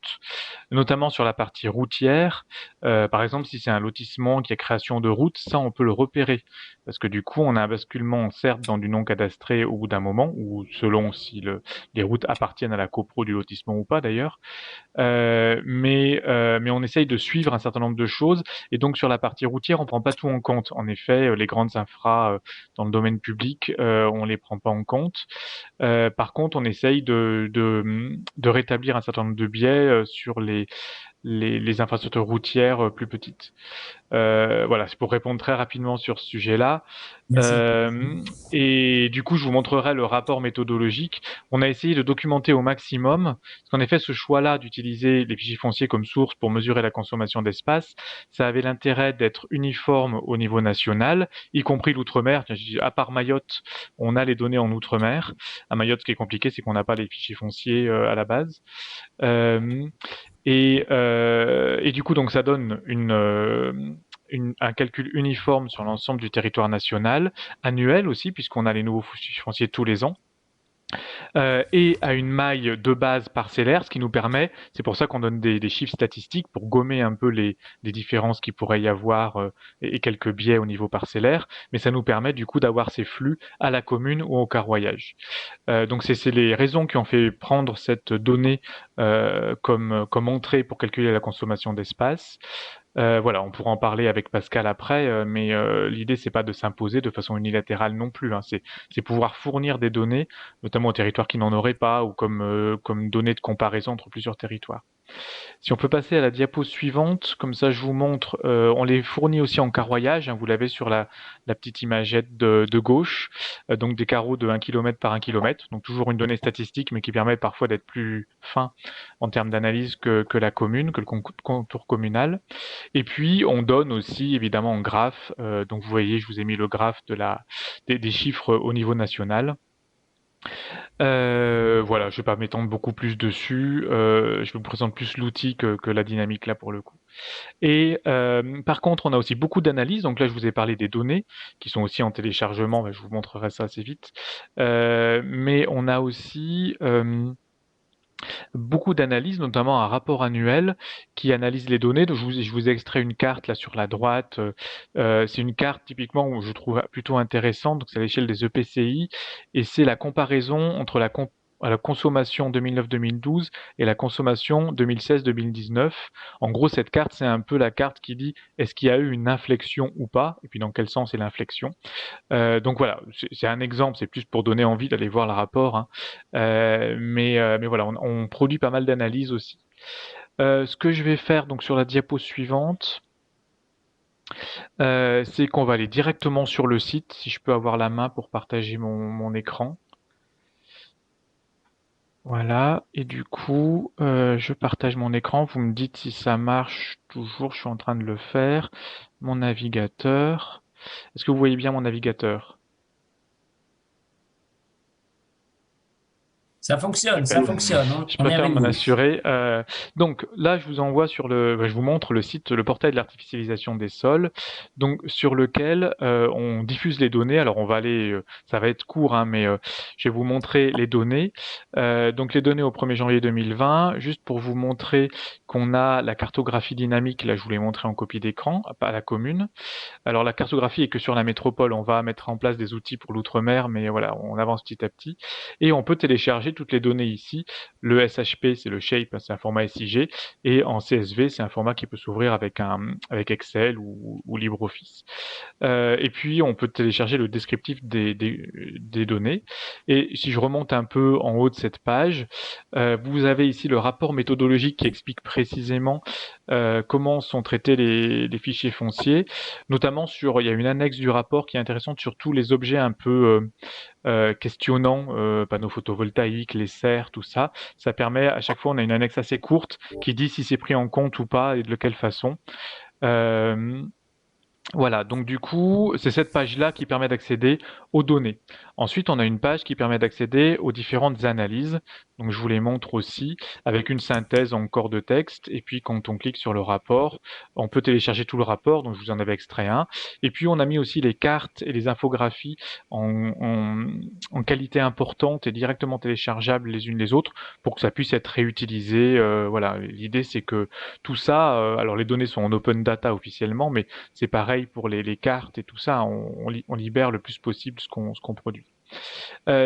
Speaker 5: notamment sur la partie routière. Par exemple, si c'est un lotissement qui a création de route, ça, on peut le repérer, parce que du coup, on a un basculement, certes, dans du non cadastré au bout d'un moment, ou selon si les routes appartiennent à la copro du lotissement ou pas, d'ailleurs. Mais on essaye de suivre un certain nombre de choses, et donc sur la partie routière, on prend pas tout en compte. En effet, les grandes infras dans le domaine public, on les prend pas en compte. Par contre, on essaye de rétablir un certain nombre de biais sur les infrastructures routières plus petites. Voilà, c'est pour répondre très rapidement sur ce sujet-là. Et du coup, je vous montrerai le rapport méthodologique. On a essayé de documenter au maximum, parce qu'en effet, ce choix-là d'utiliser les fichiers fonciers comme source pour mesurer la consommation d'espace, ça avait l'intérêt d'être uniforme au niveau national, y compris l'outre-mer. À part Mayotte, on a les données en outre-mer. À Mayotte, ce qui est compliqué, c'est qu'on n'a pas les fichiers fonciers à la base. Et du coup, donc, ça donne un calcul uniforme sur l'ensemble du territoire national, annuel aussi, puisqu'on a les nouveaux fichiers fonciers tous les ans. et à une maille de base parcellaire, ce qui nous permet, c'est pour ça qu'on donne des chiffres statistiques pour gommer un peu les différences qu'il pourrait y avoir et quelques biais au niveau parcellaire, mais ça nous permet du coup d'avoir ces flux à la commune ou au carroyage. Donc c'est les raisons qui ont fait prendre cette donnée comme entrée pour calculer la consommation d'espace. Voilà, on pourra en parler avec Pascal après, mais l'idée c'est pas de s'imposer de façon unilatérale non plus, hein. C'est pouvoir fournir des données, notamment aux territoires qui n'en auraient pas, ou comme données de comparaison entre plusieurs territoires. Si on peut passer à la diapo suivante, comme ça je vous montre, on les fournit aussi en carroyage, hein, vous l'avez sur la petite imagette de gauche, donc des carreaux de 1 km par 1 km, donc toujours une donnée statistique mais qui permet parfois d'être plus fin en termes d'analyse que la commune, que le contour communal. Et puis on donne aussi évidemment en graphe, donc vous voyez je vous ai mis le graphe des chiffres au niveau national. Voilà, je vais pas m'étendre beaucoup plus dessus. Je vous présente plus l'outil que la dynamique là pour le coup. Et par contre, on a aussi beaucoup d'analyses. Donc là, je vous ai parlé des données qui sont aussi en téléchargement. Je vous montrerai ça assez vite. Mais on a aussi beaucoup d'analyses, notamment un rapport annuel qui analyse les données. Donc, je vous ai extrait une carte là sur la droite. C'est une carte typiquement où je trouve plutôt intéressante. Donc c'est à l'échelle des EPCI et c'est la comparaison entre la consommation 2009-2012 et la consommation 2016-2019. En gros, cette carte, c'est un peu la carte qui dit est-ce qu'il y a eu une inflexion ou pas, et puis dans quel sens est l'inflexion. Donc voilà, c'est un exemple, c'est plus pour donner envie d'aller voir le rapport, hein. Mais voilà, on produit pas mal d'analyses aussi. Ce que je vais faire donc sur la diapo suivante, c'est qu'on va aller directement sur le site, si je peux avoir la main pour partager mon écran. Voilà, et du coup, je partage mon écran, vous me dites si ça marche toujours, je suis en train de le faire. Mon navigateur, est-ce que vous voyez bien mon navigateur?
Speaker 1: Ça fonctionne,
Speaker 5: Super.
Speaker 1: ça fonctionne.
Speaker 5: Je
Speaker 1: On est
Speaker 5: préfère
Speaker 1: avec
Speaker 5: m'en
Speaker 1: vous.
Speaker 5: assurer. Donc là, je vous envoie je vous montre le site, le portail de l'artificialisation des sols, donc sur lequel on diffuse les données. Alors on va aller, ça va être court, hein, mais je vais vous montrer les données. Donc les données au 1er janvier 2020, juste pour vous montrer qu'on a la cartographie dynamique. Là, je vous l'ai montré en copie d'écran à la commune. Alors la cartographie est que sur la métropole, on va mettre en place des outils pour l'outre-mer, mais voilà, on avance petit à petit. Et on peut télécharger toutes les données ici. Le SHP, c'est le shape, c'est un format SIG, et en CSV, c'est un format qui peut s'ouvrir avec Excel ou LibreOffice. Et puis on peut télécharger le descriptif des données. Et si je remonte un peu en haut de cette page, vous avez ici le rapport méthodologique qui explique précisément comment sont traités les fichiers fonciers, notamment il y a une annexe du rapport qui est intéressante sur tous les objets un peu questionnants, panneaux photovoltaïques, les serres, tout ça. Ça permet, à chaque fois, on a une annexe assez courte qui dit si c'est pris en compte ou pas et de quelle façon. Voilà, donc du coup, c'est cette page-là qui permet d'accéder aux données. Ensuite, on a une page qui permet d'accéder aux différentes analyses. Donc je vous les montre aussi, avec une synthèse en corps de texte. Et puis quand on clique sur le rapport, on peut télécharger tout le rapport, donc je vous en avais extrait un. Et puis on a mis aussi les cartes et les infographies en qualité importante et directement téléchargeables les unes les autres pour que ça puisse être réutilisé. Voilà, l'idée c'est que tout ça, alors les données sont en open data officiellement, mais c'est pareil pour les cartes et tout ça, on libère le plus possible ce qu'on produit.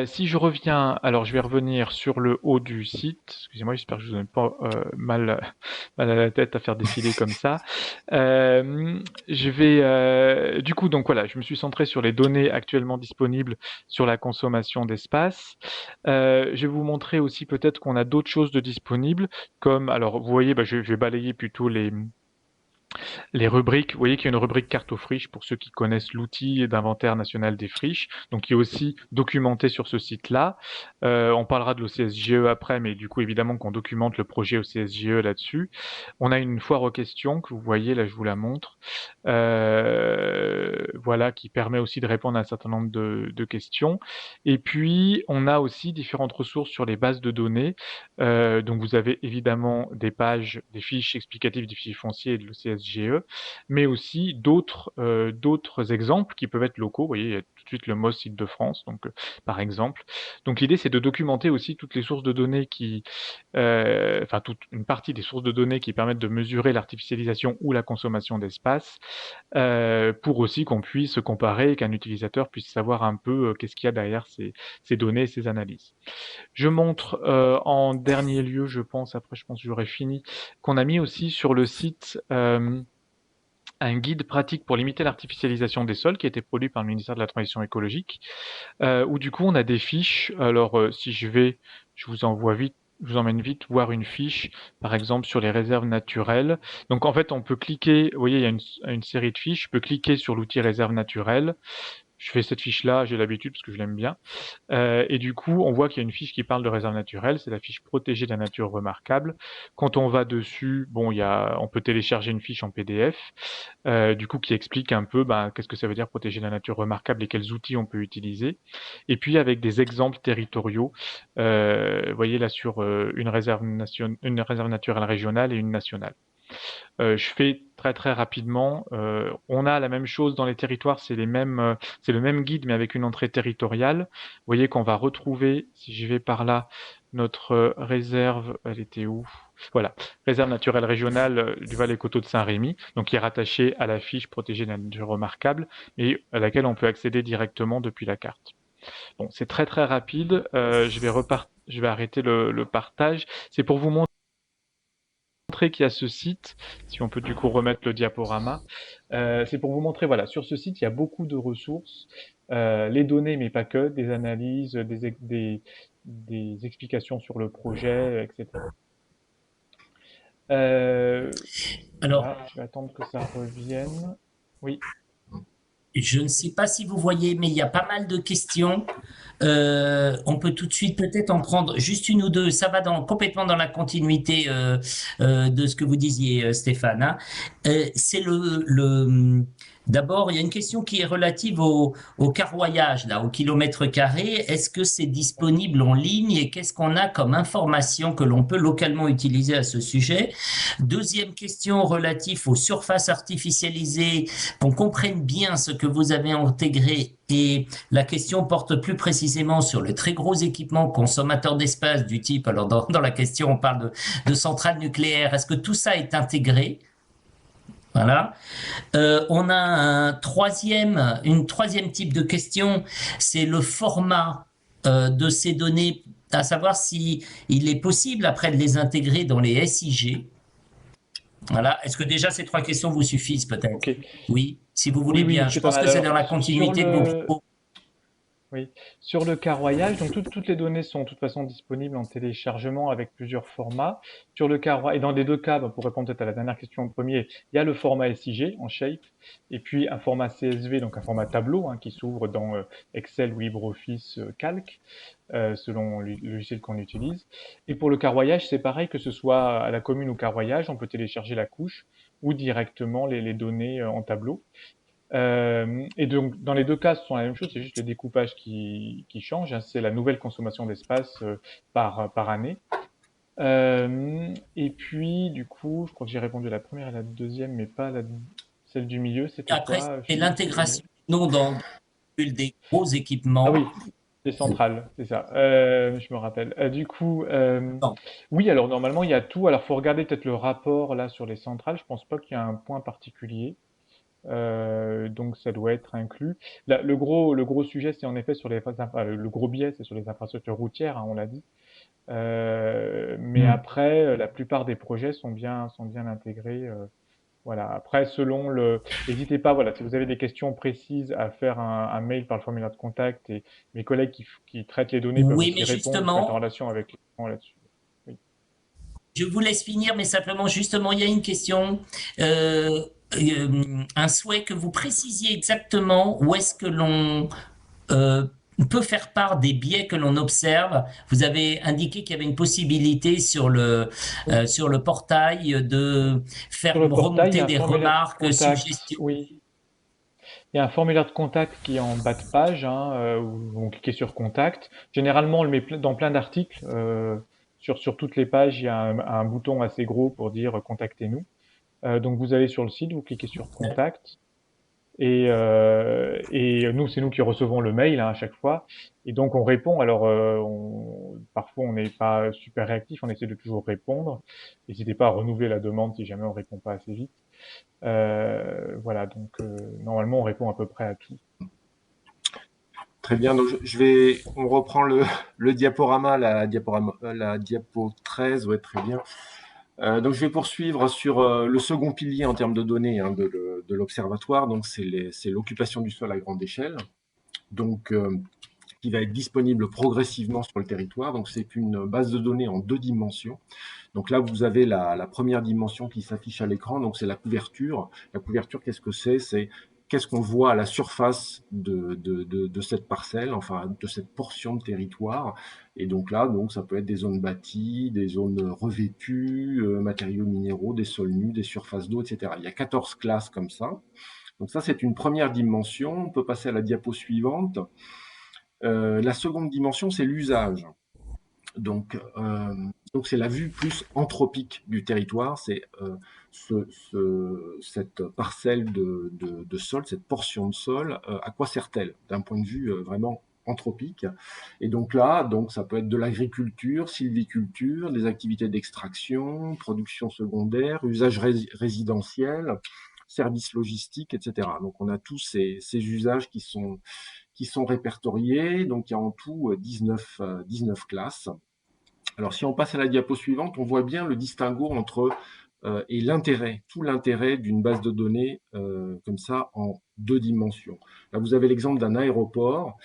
Speaker 5: Si je reviens, alors je vais revenir sur le haut du site. Excusez-moi, j'espère que je vous donne pas mal à la tête à faire défiler comme ça. Je vais, du coup, donc voilà, je me suis centré sur les données actuellement disponibles sur la consommation d'espace. Je vais vous montrer aussi peut-être qu'on a d'autres choses de disponibles, comme, alors vous voyez, je vais balayer plutôt les rubriques. Vous voyez qu'il y a une rubrique carte aux friches pour ceux qui connaissent l'outil d'inventaire national des friches, donc qui est aussi documenté sur ce site-là. On parlera de l'OCSGE après, mais du coup évidemment qu'on documente le projet OCSGE là-dessus. On a une foire aux questions que vous voyez, là je vous la montre, voilà, qui permet aussi de répondre à un certain nombre de questions. Et puis on a aussi différentes ressources sur les bases de données. Donc vous avez évidemment des pages, des fiches explicatives des fichiers fonciers et de l'OCSGE, mais aussi d'autres exemples qui peuvent être locaux. Vous voyez, il y a tout de suite le MOS Île-de-France, donc par exemple. Donc l'idée, c'est de documenter aussi toutes les sources de données enfin toute une partie des sources de données qui permettent de mesurer l'artificialisation ou la consommation d'espace, pour aussi qu'on puisse comparer et qu'un utilisateur puisse savoir un peu qu'est-ce qu'il y a derrière ces données et ces analyses. Je montre en dernier lieu, après je pense que j'aurai fini, qu'on a mis aussi sur le site un guide pratique pour limiter l'artificialisation des sols qui a été produit par le ministère de la Transition écologique, où du coup on a des fiches. Alors si je vous emmène vite voir une fiche, par exemple sur les réserves naturelles. Donc en fait on peut cliquer, vous voyez il y a une série de fiches, je peux cliquer sur l'outil réserve naturelle. Je fais cette fiche-là, j'ai l'habitude parce que je l'aime bien. Et du coup, on voit qu'il y a une fiche qui parle de réserve naturelle, c'est la fiche protégée de la nature remarquable. Quand on va dessus, bon, on peut télécharger une fiche en PDF, du coup, qui explique un peu qu'est-ce que ça veut dire protéger la nature remarquable et quels outils on peut utiliser. Et puis avec des exemples territoriaux, vous voyez là sur une réserve naturelle régionale et une nationale. Je fais très rapidement. On a la même chose dans les territoires, c'est le même guide, mais avec une entrée territoriale. Vous voyez qu'on va retrouver, si je vais par là, notre réserve, elle était où? Voilà, réserve naturelle régionale du Val-et-Coteaux de Saint-Rémy, donc qui est rattachée à la fiche protégée de la nature remarquable, et à laquelle on peut accéder directement depuis la carte. Bon, c'est très rapide. Je vais arrêter le partage. C'est pour vous montrer qu'il y a ce site, si on peut du coup remettre le diaporama, c'est pour vous montrer, voilà, sur ce site, il y a beaucoup de ressources, les données, mais pas que, des analyses, des explications sur le projet, etc.
Speaker 1: Alors,
Speaker 5: Là, je vais attendre que ça revienne. Oui.
Speaker 1: je ne sais pas si vous voyez, mais il y a pas mal de questions. On peut tout de suite peut-être en prendre juste une ou deux. Ça va complètement dans la continuité de ce que vous disiez, Stéphane, hein. C'est D'abord, il y a une question qui est relative au carroyage, là, au kilomètre carré. Est-ce que c'est disponible en ligne et qu'est-ce qu'on a comme information que l'on peut localement utiliser à ce sujet? Deuxième question relative aux surfaces artificialisées, qu'on comprenne bien ce que vous avez intégré. Et la question porte plus précisément sur le très gros équipement consommateur d'espace du type, alors dans la question on parle de centrales nucléaires, est-ce que tout ça est intégré? Voilà. On a une troisième type de question, c'est le format de ces données, à savoir si il est possible après de les intégrer dans les SIG. Voilà. Est-ce que déjà ces trois questions vous suffisent peut-être?
Speaker 5: Ok.
Speaker 1: Oui, si vous voulez
Speaker 5: Oui,
Speaker 1: bien. Je pense que c'est dans la continuité de vos propos.
Speaker 5: Oui, sur le carroyage, donc toutes les données sont de toute façon disponibles en téléchargement avec plusieurs formats. Sur le carroyage, et dans les deux cas, pour répondre peut-être à la dernière question en premier, il y a le format SIG en Shape, et puis un format CSV, donc un format tableau qui s'ouvre dans Excel ou LibreOffice Calc, selon le logiciel qu'on utilise. Et pour le carroyage, c'est pareil, que ce soit à la commune ou carroyage, on peut télécharger la couche ou directement les données en tableau. Et donc, dans les deux cas, ce sont la même chose, c'est juste le découpage qui change, hein, c'est la nouvelle consommation d'espace par année. Et puis, du coup, je crois que j'ai répondu à la première et à la deuxième, mais pas celle du milieu. C'était
Speaker 1: Après,
Speaker 5: quoi,
Speaker 1: c'est
Speaker 5: Philippe?
Speaker 1: l'intégration non dans des gros équipements.
Speaker 5: Ah oui, c'est central, c'est ça. Je me rappelle. Du coup,
Speaker 1: Non.
Speaker 5: oui, alors normalement, il y a tout. Alors, faut regarder peut-être le rapport là sur les centrales. Je pense pas qu'il y a un point particulier. Donc ça doit être inclus. Là, le gros sujet, c'est en effet sur le gros biais, c'est sur les infrastructures routières, on l'a dit. Mais après, la plupart des projets sont bien intégrés. Voilà. Après, n'hésitez pas, voilà, si vous avez des questions précises, à faire un mail par le formulaire de contact, et mes collègues qui traitent les données peuvent
Speaker 1: Oui,
Speaker 5: aussi
Speaker 1: mais
Speaker 5: répondre,
Speaker 1: justement,
Speaker 5: mettre en relation avec les gens là-dessus. Oui.
Speaker 1: je vous laisse finir, mais simplement, justement, il y a une question, un souhait que vous précisiez exactement où est-ce que l'on peut faire part des biais que l'on observe. Vous avez indiqué qu'il y avait une possibilité sur le portail de faire
Speaker 5: Sur le portail, il y
Speaker 1: remonter
Speaker 5: a un
Speaker 1: des
Speaker 5: formulaire de
Speaker 1: remarques,
Speaker 5: contact.
Speaker 1: suggestions.
Speaker 5: Oui. Il y a un formulaire de contact qui est en bas de page, où on cliquez sur contact. Généralement, on le met dans plein d'articles. Sur toutes les pages, il y a un bouton assez gros pour dire contactez-nous. Donc vous allez sur le site, vous cliquez sur contact. Et nous, c'est nous qui recevons le mail à chaque fois. Et donc, on répond. Alors, parfois, on n'est pas super réactif. On essaie de toujours répondre. N'hésitez pas à renouveler la demande si jamais on répond pas assez vite. Voilà. Donc, normalement, on répond à peu près à tout.
Speaker 4: Très bien, donc on reprend le diaporama, la diapo 13, ouais, très bien. Donc je vais poursuivre sur le second pilier en termes de données hein, de l'observatoire, donc c'est l'occupation du sol à grande échelle, donc qui va être disponible progressivement sur le territoire. Donc c'est une base de données en 2 dimensions. Donc là vous avez la première dimension qui s'affiche à l'écran, donc c'est la couverture. La couverture, qu'est-ce que c'est? C'est qu'est-ce qu'on voit à la surface de cette parcelle, enfin de cette portion de territoire. Et donc là, ça peut être des zones bâties, des zones revêtues, matériaux minéraux, des sols nus, des surfaces d'eau, etc. Il y a 14 classes comme ça. Donc ça, c'est une première dimension. On peut passer à la diapo suivante. La seconde dimension, c'est l'usage. Donc, c'est la vue plus anthropique du territoire, c'est cette parcelle de sol, cette portion de sol, à quoi sert-elle d'un point de vue vraiment anthropique? Et donc là, ça peut être de l'agriculture, sylviculture, des activités d'extraction, production secondaire, usage résidentiel, services logistiques, etc. Donc on a tous ces usages qui sont répertoriés. Donc il y a en tout 19 classes. Alors, si on passe à la diapo suivante, on voit bien le distinguo entre et tout l'intérêt d'une base de données comme ça en 2 dimensions. Là, vous avez l'exemple d'un aéroport.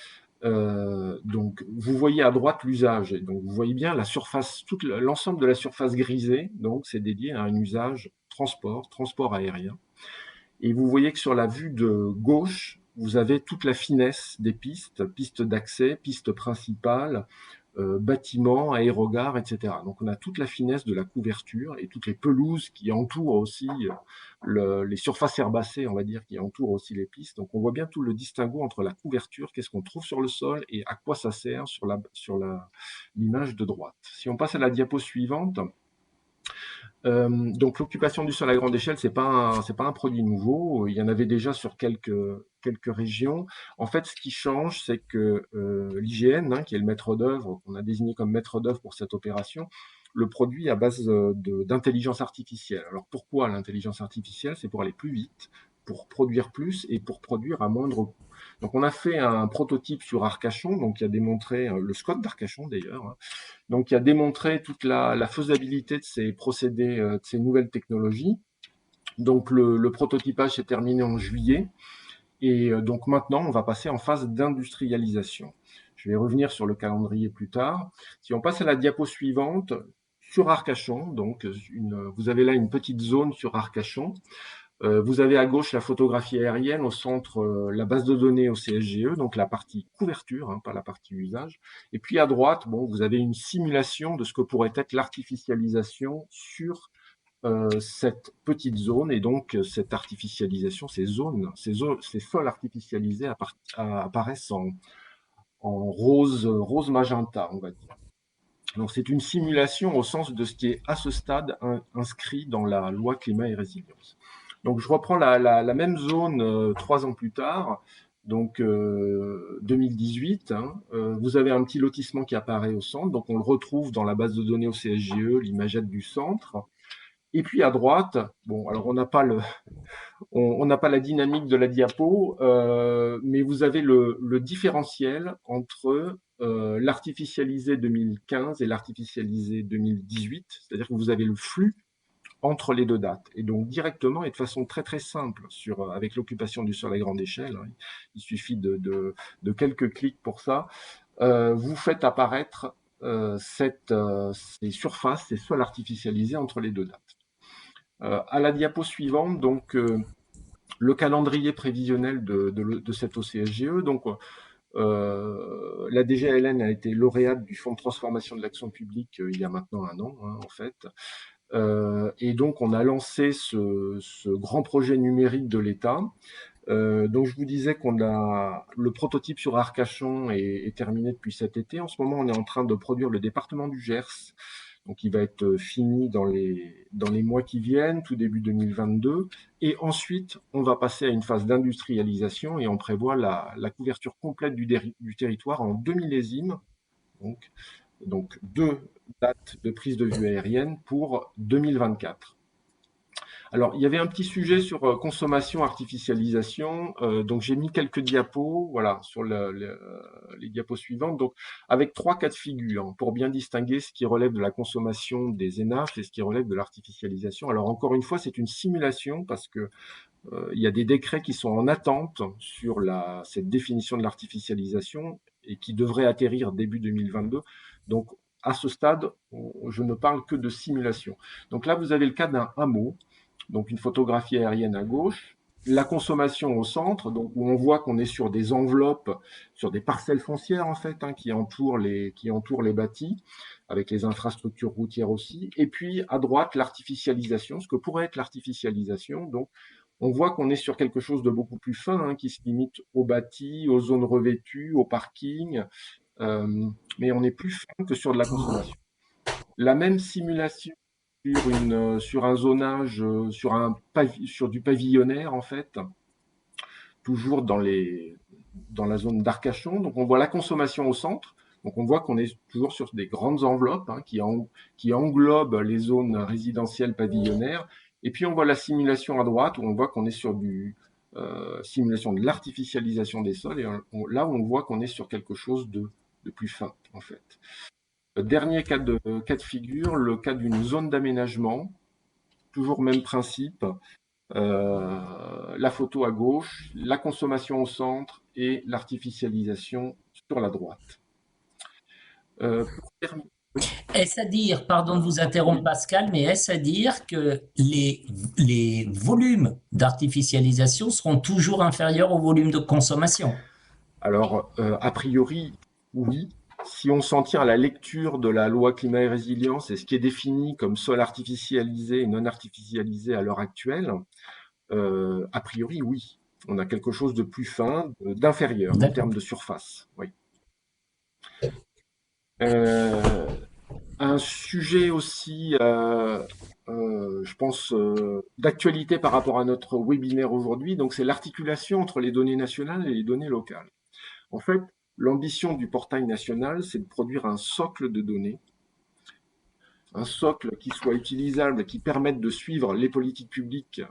Speaker 4: Donc, vous voyez à droite l'usage. Donc, vous voyez bien la surface, l'ensemble de la surface grisée. Donc, c'est dédié à un usage transport aérien. Et vous voyez que sur la vue de gauche, vous avez toute la finesse des pistes d'accès, pistes principales, bâtiments, aérogares, etc. Donc on a toute la finesse de la couverture et toutes les pelouses qui entourent aussi les surfaces herbacées, on va dire, qui entourent aussi les pistes. Donc on voit bien tout le distinguo entre la couverture, qu'est-ce qu'on trouve sur le sol et à quoi ça sert sur l'image de droite. Si on passe à la diapo suivante, donc l'occupation du sol à grande échelle, c'est pas un produit nouveau. Il y en avait déjà sur quelques régions. En fait, ce qui change, c'est que l'IGN, qui est le maître d'œuvre, qu'on a désigné comme maître d'œuvre pour cette opération, le produit à base d'intelligence artificielle. Alors pourquoi l'intelligence artificielle? C'est pour aller plus vite, pour produire plus et pour produire à moindre coût. Donc on a fait un prototype sur Arcachon, donc qui a démontré le SCOT d'Arcachon d'ailleurs. Hein, donc qui a démontré toute la faisabilité de ces procédés, de ces nouvelles technologies. Donc le prototypage s'est terminé en juillet et donc maintenant on va passer en phase d'industrialisation. Je vais revenir sur le calendrier plus tard. Si on passe à la diapo suivante, sur Arcachon, donc vous avez là une petite zone sur Arcachon. Vous avez à gauche la photographie aérienne, au centre la base de données au CSGE, donc la partie couverture, pas la partie usage. Et puis à droite, vous avez une simulation de ce que pourrait être l'artificialisation sur cette petite zone. Et donc cette artificialisation, ces sols artificialisés apparaissent en rose magenta, on va dire. Donc c'est une simulation au sens de ce qui est à ce stade inscrit dans la loi climat et résilience. Donc je reprends la même zone 3 ans plus tard, donc 2018. Vous avez un petit lotissement qui apparaît au centre, donc on le retrouve dans la base de données au CSGE, l'imagette du centre. Et puis à droite, alors on n'a pas la dynamique de la diapo, mais vous avez le différentiel entre l'artificialisé 2015 et l'artificialisé 2018, c'est-à-dire que vous avez le flux entre les 2 dates. Et donc directement et de façon très très simple avec l'occupation du sol à grande échelle, il suffit de quelques clics pour ça, vous faites apparaître ces surfaces, ces sols artificialisés entre les 2 dates. À la diapo suivante, donc le calendrier prévisionnel de cette OCSGE. Donc la DGALN a été lauréate du Fonds de transformation de l'action publique il y a maintenant 1 an, en fait. Et donc, on a lancé ce grand projet numérique de l'État. Donc, je vous disais le prototype sur Arcachon est terminé depuis cet été. En ce moment, on est en train de produire le département du Gers. Donc, il va être fini dans les mois qui viennent, tout début 2022. Et ensuite, on va passer à une phase d'industrialisation et on prévoit la couverture complète du territoire en 2 millésimes. Donc 2 dates de prise de vue aérienne pour 2024. Alors, il y avait un petit sujet sur consommation, artificialisation. Donc, j'ai mis quelques diapos, voilà, sur les diapos suivantes. Donc, avec 3 cas de figure hein, pour bien distinguer ce qui relève de la consommation des ENAF et ce qui relève de l'artificialisation. Alors, encore une fois, c'est une simulation parce que il y a des décrets qui sont en attente sur cette définition de l'artificialisation et qui devraient atterrir début 2022. Donc, à ce stade, je ne parle que de simulation. Donc là, vous avez le cas d'un hameau, donc une photographie aérienne à gauche, la consommation au centre, donc où on voit qu'on est sur des enveloppes, sur des parcelles foncières en fait, hein, qui entourent les bâtis, avec les infrastructures routières aussi. Et puis à droite, l'artificialisation, ce que pourrait être l'artificialisation. Donc on voit qu'on est sur quelque chose de beaucoup plus fin, hein, qui se limite aux bâtis, aux zones revêtues, aux parkings, mais on est plus fin que sur de la consommation. La même simulation sur un zonage, sur du pavillonnaire en fait, toujours dans la zone d'Arcachon. Donc on voit la consommation au centre. Donc on voit qu'on est toujours sur des grandes enveloppes hein, qui englobent les zones résidentielles pavillonnaires. Et puis on voit la simulation à droite où on voit qu'on est sur simulation de l'artificialisation des sols. Et là on voit qu'on est sur quelque chose de plus fin en fait. Dernier cas de figure, le cas d'une zone d'aménagement, toujours même principe, la photo à gauche, la consommation au centre et l'artificialisation sur la droite. Pour terminer,
Speaker 1: Est-ce à dire, pardon de vous interrompre Pascal, mais est-ce à dire que les volumes d'artificialisation seront toujours inférieurs aux volumes de consommation?
Speaker 4: alors, a priori, oui. Si on s'en tient à la lecture de la loi climat et résilience et ce qui est défini comme sol artificialisé et non artificialisé à l'heure actuelle, a priori, oui. On a quelque chose de plus fin, d'inférieur en termes de surface. Oui. Un sujet aussi, je pense, d'actualité par rapport à notre webinaire aujourd'hui, donc c'est l'articulation entre les données nationales et les données locales. En fait, l'ambition du portail national, c'est de produire un socle de données, un socle qui soit utilisable, qui permette de suivre les politiques publiques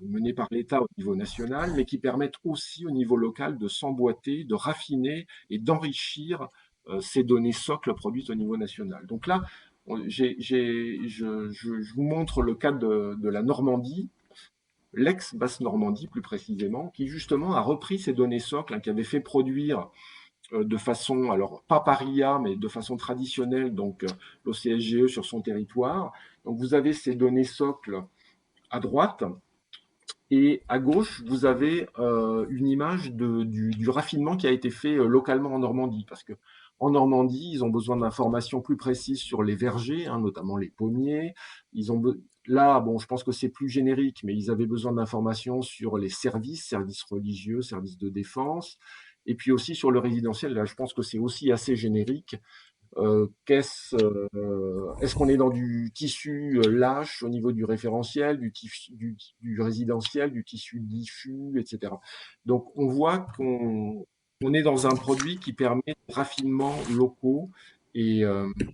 Speaker 4: menées par l'État au niveau national, mais qui permettent aussi au niveau local de s'emboîter, de raffiner et d'enrichir ces données socles produites au niveau national. Donc là, je vous montre le cas de la Normandie, l'ex-Basse-Normandie plus précisément, qui justement a repris ces données socles, hein, qui avait fait produire de façon, alors pas par IA, mais de façon traditionnelle, donc l'OCSGE sur son territoire. Donc vous avez ces données socles à droite, et à gauche, vous avez une image du raffinement qui a été fait localement en Normandie, parce que en Normandie, ils ont besoin d'informations plus précises sur les vergers, hein, notamment les pommiers. Là, bon, je pense que c'est plus générique, mais ils avaient besoin d'informations sur les services religieux, services de défense, et puis aussi sur le résidentiel. Là, je pense que c'est aussi assez générique. Est-ce qu'on est dans du tissu lâche au niveau du référentiel, du résidentiel, du tissu diffus, etc. Donc on voit qu'on est dans un produit qui permet de raffinements locaux et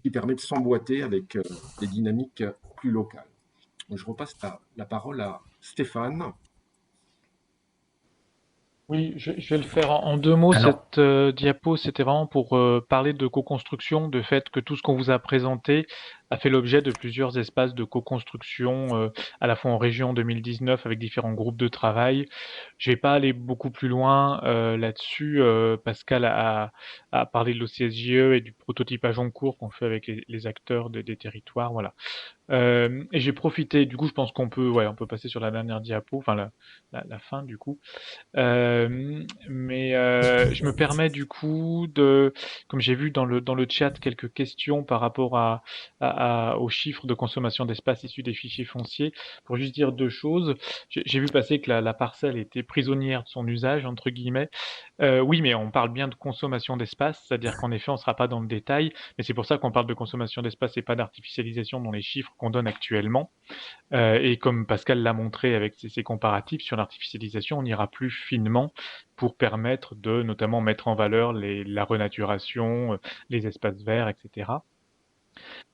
Speaker 4: qui permet de s'emboîter avec des dynamiques plus locales. Donc, je repasse la parole à Stéphane.
Speaker 5: Oui, je vais le faire en 2 mots.
Speaker 1: Alors,
Speaker 5: Cette diapo, c'était vraiment pour parler de co-construction, de fait que tout ce qu'on vous a présenté a fait l'objet de plusieurs espaces de co-construction, à la fois en région en 2019 avec différents groupes de travail. Je vais pas aller beaucoup plus loin là-dessus. Pascal a parlé de l'OCSJE et du prototypage en cours qu'on fait avec les acteurs des territoires. Voilà. Et j'ai profité, du coup, je pense qu'on peut, on peut passer sur la dernière diapo, enfin la fin du coup. Mais je me permets du coup comme j'ai vu dans le chat quelques questions par rapport à aux chiffres de consommation d'espace issus des fichiers fonciers pour juste dire deux choses. J'ai vu passer que la parcelle était prisonnière de son usage, entre guillemets. Oui, mais on parle bien de consommation d'espace, c'est-à-dire qu'en effet, on ne sera pas dans le détail, mais c'est pour ça qu'on parle de consommation d'espace et pas d'artificialisation dans les chiffres qu'on donne actuellement. Et comme Pascal l'a montré avec ses comparatifs sur l'artificialisation, on ira plus finement pour permettre de notamment mettre en valeur la renaturation, les espaces verts, etc.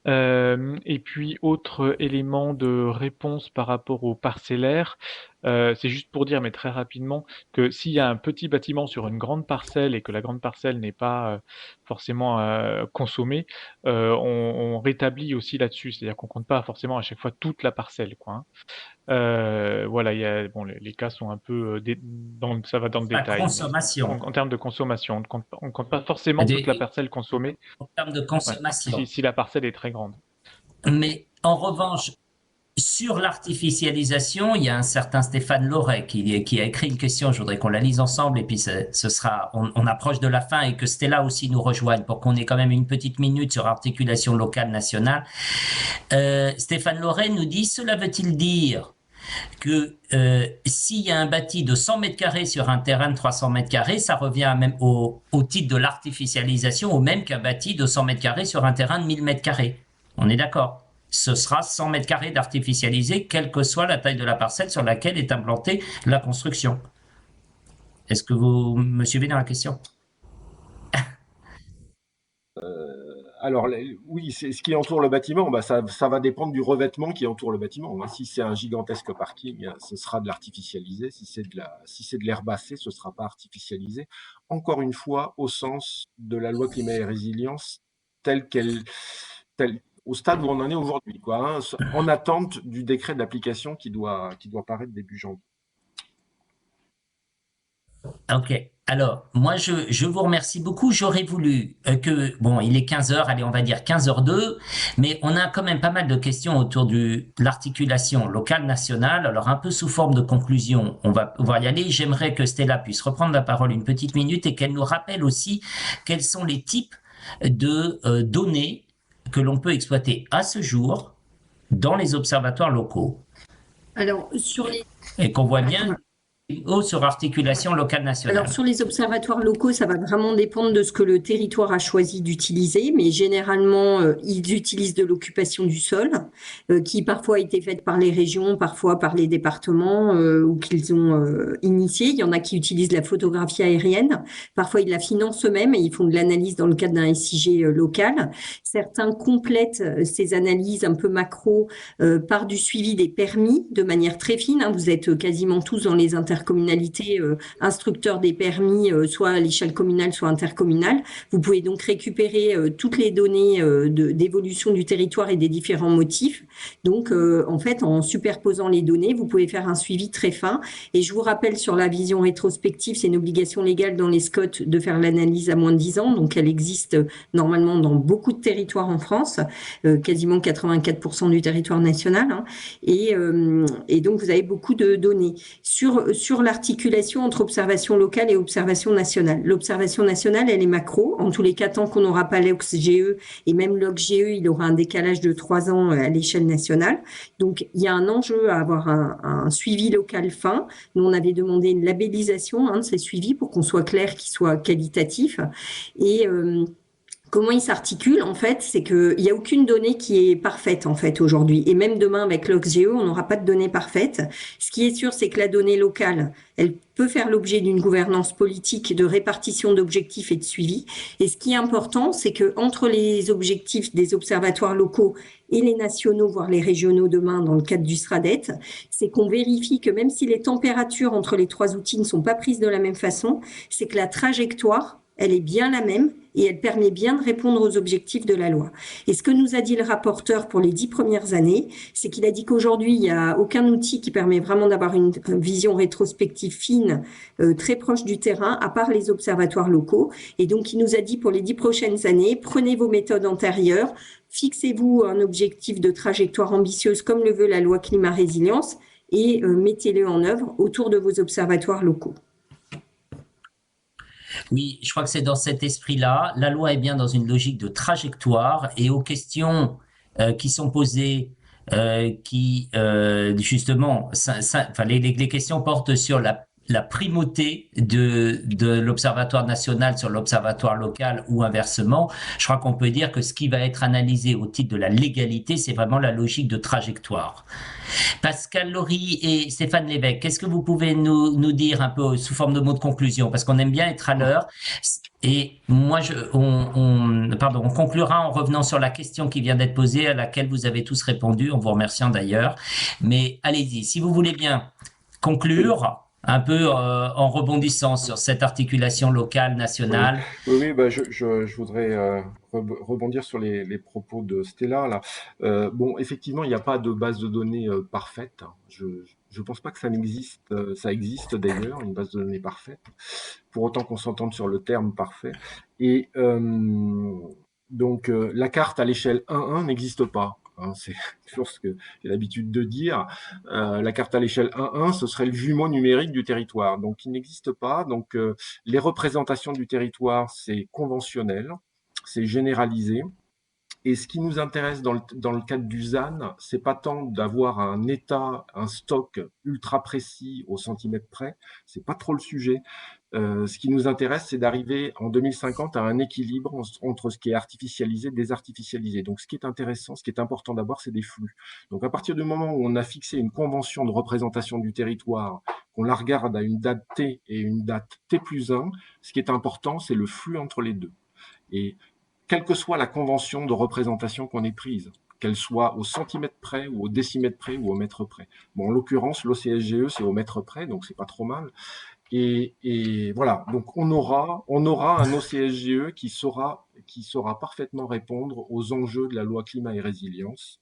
Speaker 5: Et puis, autre élément de réponse par rapport au parcellaire, c'est juste pour dire, mais très rapidement, que s'il y a un petit bâtiment sur une grande parcelle et que la grande parcelle n'est pas forcément consommée, on rétablit aussi là-dessus, c'est-à-dire qu'on compte pas forcément à chaque fois toute la parcelle, quoi, hein. Voilà, bon, les cas sont un peu, ça va dans le
Speaker 1: La
Speaker 5: détail, mais
Speaker 1: consommation.
Speaker 5: en termes de consommation, on compte pas forcément toute la parcelle consommée,
Speaker 1: En termes de
Speaker 5: ouais,
Speaker 1: consommation.
Speaker 5: si la parcelle est très grande.
Speaker 1: Mais en revanche, sur l'artificialisation, il y a un certain Stéphane Loret qui a écrit une question. Je voudrais qu'on la lise ensemble et puis on approche de la fin et que Stella aussi nous rejoigne pour qu'on ait quand même une petite minute sur articulation locale nationale. Stéphane Loret nous dit: cela veut-il dire que s'il y a un bâti de 100 mètres carrés sur un terrain de 300 mètres carrés, ça revient même au titre de l'artificialisation, au même qu'un bâti de 100 mètres carrés sur un terrain de 1000 mètres carrés. On est d'accord? Ce sera 100 mètres carrés d'artificialisé, quelle que soit la taille de la parcelle sur laquelle est implantée la construction. Est-ce que vous me suivez dans la question?
Speaker 4: Alors oui, ce qui entoure le bâtiment, bah, ça va dépendre du revêtement qui entoure le bâtiment, hein. Si c'est un gigantesque parking, ce sera de l'artificialisé. Si c'est de l'herbacé, ce sera pas artificialisé. Encore une fois, au sens de la loi climat et résilience telle au stade où on en est aujourd'hui, quoi, hein, en attente du décret d'application qui doit paraître début janvier.
Speaker 1: Ok. Alors, moi, je vous remercie beaucoup. J'aurais voulu bon, il est 15 heures, allez, on va dire 15h02, mais on a quand même pas mal de questions autour de l'articulation locale nationale. Alors, un peu sous forme de conclusion, on va y aller. J'aimerais que Stella puisse reprendre la parole une petite minute et qu'elle nous rappelle aussi quels sont les types de données que l'on peut exploiter à ce jour dans les observatoires locaux.
Speaker 3: Alors,
Speaker 1: et qu'on voit bien sur articulation locale nationale.
Speaker 3: Alors, sur les observatoires locaux, ça va vraiment dépendre de ce que le territoire a choisi d'utiliser, mais généralement, ils utilisent de l'occupation du sol, qui parfois a été faite par les régions, parfois par les départements, ou qu'ils ont initié. Il y en a qui utilisent la photographie aérienne. Parfois, ils la financent eux-mêmes et ils font de l'analyse dans le cadre d'un SIG local. Certains complètent ces analyses un peu macro par du suivi des permis de manière très fine, hein. Vous êtes quasiment tous dans les intercommunalités instructeurs des permis, soit à l'échelle communale, soit intercommunale. Vous pouvez donc récupérer toutes les données d'évolution du territoire et des différents motifs. Donc, en fait, en superposant les données, vous pouvez faire un suivi très fin. Et je vous rappelle, sur la vision rétrospective, c'est une obligation légale dans les SCOT de faire l'analyse à moins de 10 ans. Donc, elle existe normalement dans beaucoup de territoires en France, quasiment 84% du territoire national, hein. Et donc, vous avez beaucoup de données. Sur l'articulation entre observation locale et observation nationale. L'observation nationale, elle est macro. En tous les cas, tant qu'on n'aura pas l'OXGE, et même l'OXGE, il aura un décalage de 3 ans à l'échelle nationale. Donc, il y a un enjeu à avoir un suivi local fin. Nous, on avait demandé une labellisation de ces suivis pour qu'on soit clair, qu'il soit qualitatif. Et comment il s'articule, en fait, c'est qu'il n'y a aucune donnée qui est parfaite, en fait, aujourd'hui. Et même demain, avec l'OXGE, on n'aura pas de données parfaites. Ce qui est sûr, c'est que la donnée locale, elle peut faire l'objet d'une gouvernance politique de répartition d'objectifs et de suivi. Et ce qui est important, c'est que entre les objectifs des observatoires locaux et les nationaux, voire les régionaux demain, dans le cadre du SRADET, c'est qu'on vérifie que même si les températures entre les trois outils ne sont pas prises de la même façon, c'est que la trajectoire, elle est bien la même et elle permet bien de répondre aux objectifs de la loi. Et ce que nous a dit le rapporteur pour les 10 premières années, c'est qu'il a dit qu'aujourd'hui, il n'y a aucun outil qui permet vraiment d'avoir une vision rétrospective fine, très proche du terrain, à part les observatoires locaux. Et donc, il nous a dit pour les 10 prochaines années, prenez vos méthodes antérieures, fixez-vous un objectif de trajectoire ambitieuse comme le veut la loi climat résilience et mettez-le en œuvre autour de vos observatoires locaux.
Speaker 1: Oui, je crois que c'est dans cet esprit-là. La loi est bien dans une logique de trajectoire et aux questions qui sont posées, justement, enfin, les questions portent sur la primauté de l'Observatoire national sur l'Observatoire local ou inversement. Je crois qu'on peut dire que ce qui va être analysé au titre de la légalité, c'est vraiment la logique de trajectoire. Pascal Laurie et Stéphane Lévesque, qu'est-ce que vous pouvez nous dire un peu sous forme de mots de conclusion? Parce qu'on aime bien être à l'heure. Et moi, on conclura en revenant sur la question qui vient d'être posée, à laquelle vous avez tous répondu, en vous remerciant d'ailleurs. Mais allez-y, si vous voulez bien conclure un peu en rebondissant sur cette articulation locale, nationale.
Speaker 4: Oui, je voudrais rebondir sur les propos de Stella là. Bon, effectivement, il n'y a pas de base de données parfaite. Je pense pas que ça n'existe. Ça existe d'ailleurs, une base de données parfaite. Pour autant qu'on s'entende sur le terme parfait. Et donc la carte à l'échelle 1-1 n'existe pas. Hein, c'est toujours ce que j'ai l'habitude de dire. La carte à l'échelle 1-1, ce serait le jumeau numérique du territoire. Donc, il n'existe pas. Donc, les représentations du territoire, c'est conventionnel, c'est généralisé. Et ce qui nous intéresse dans le cadre du ZAN, c'est pas tant d'avoir un état, un stock ultra précis au centimètre près, c'est pas trop le sujet. Ce qui nous intéresse, c'est d'arriver en 2050 à un équilibre entre ce qui est artificialisé et désartificialisé. Donc, ce qui est intéressant, ce qui est important d'abord, c'est des flux. Donc, à partir du moment où on a fixé une convention de représentation du territoire, qu'on la regarde à une date T et une date T+1, ce qui est important, c'est le flux entre les deux. Et quelle que soit la convention de représentation qu'on ait prise, qu'elle soit au centimètre près ou au décimètre près ou au mètre près. Bon, en l'occurrence, l'OCSGE, c'est au mètre près, donc c'est pas trop mal. Et voilà, donc on aura un OCSGE qui saura parfaitement répondre aux enjeux de la loi climat et résilience.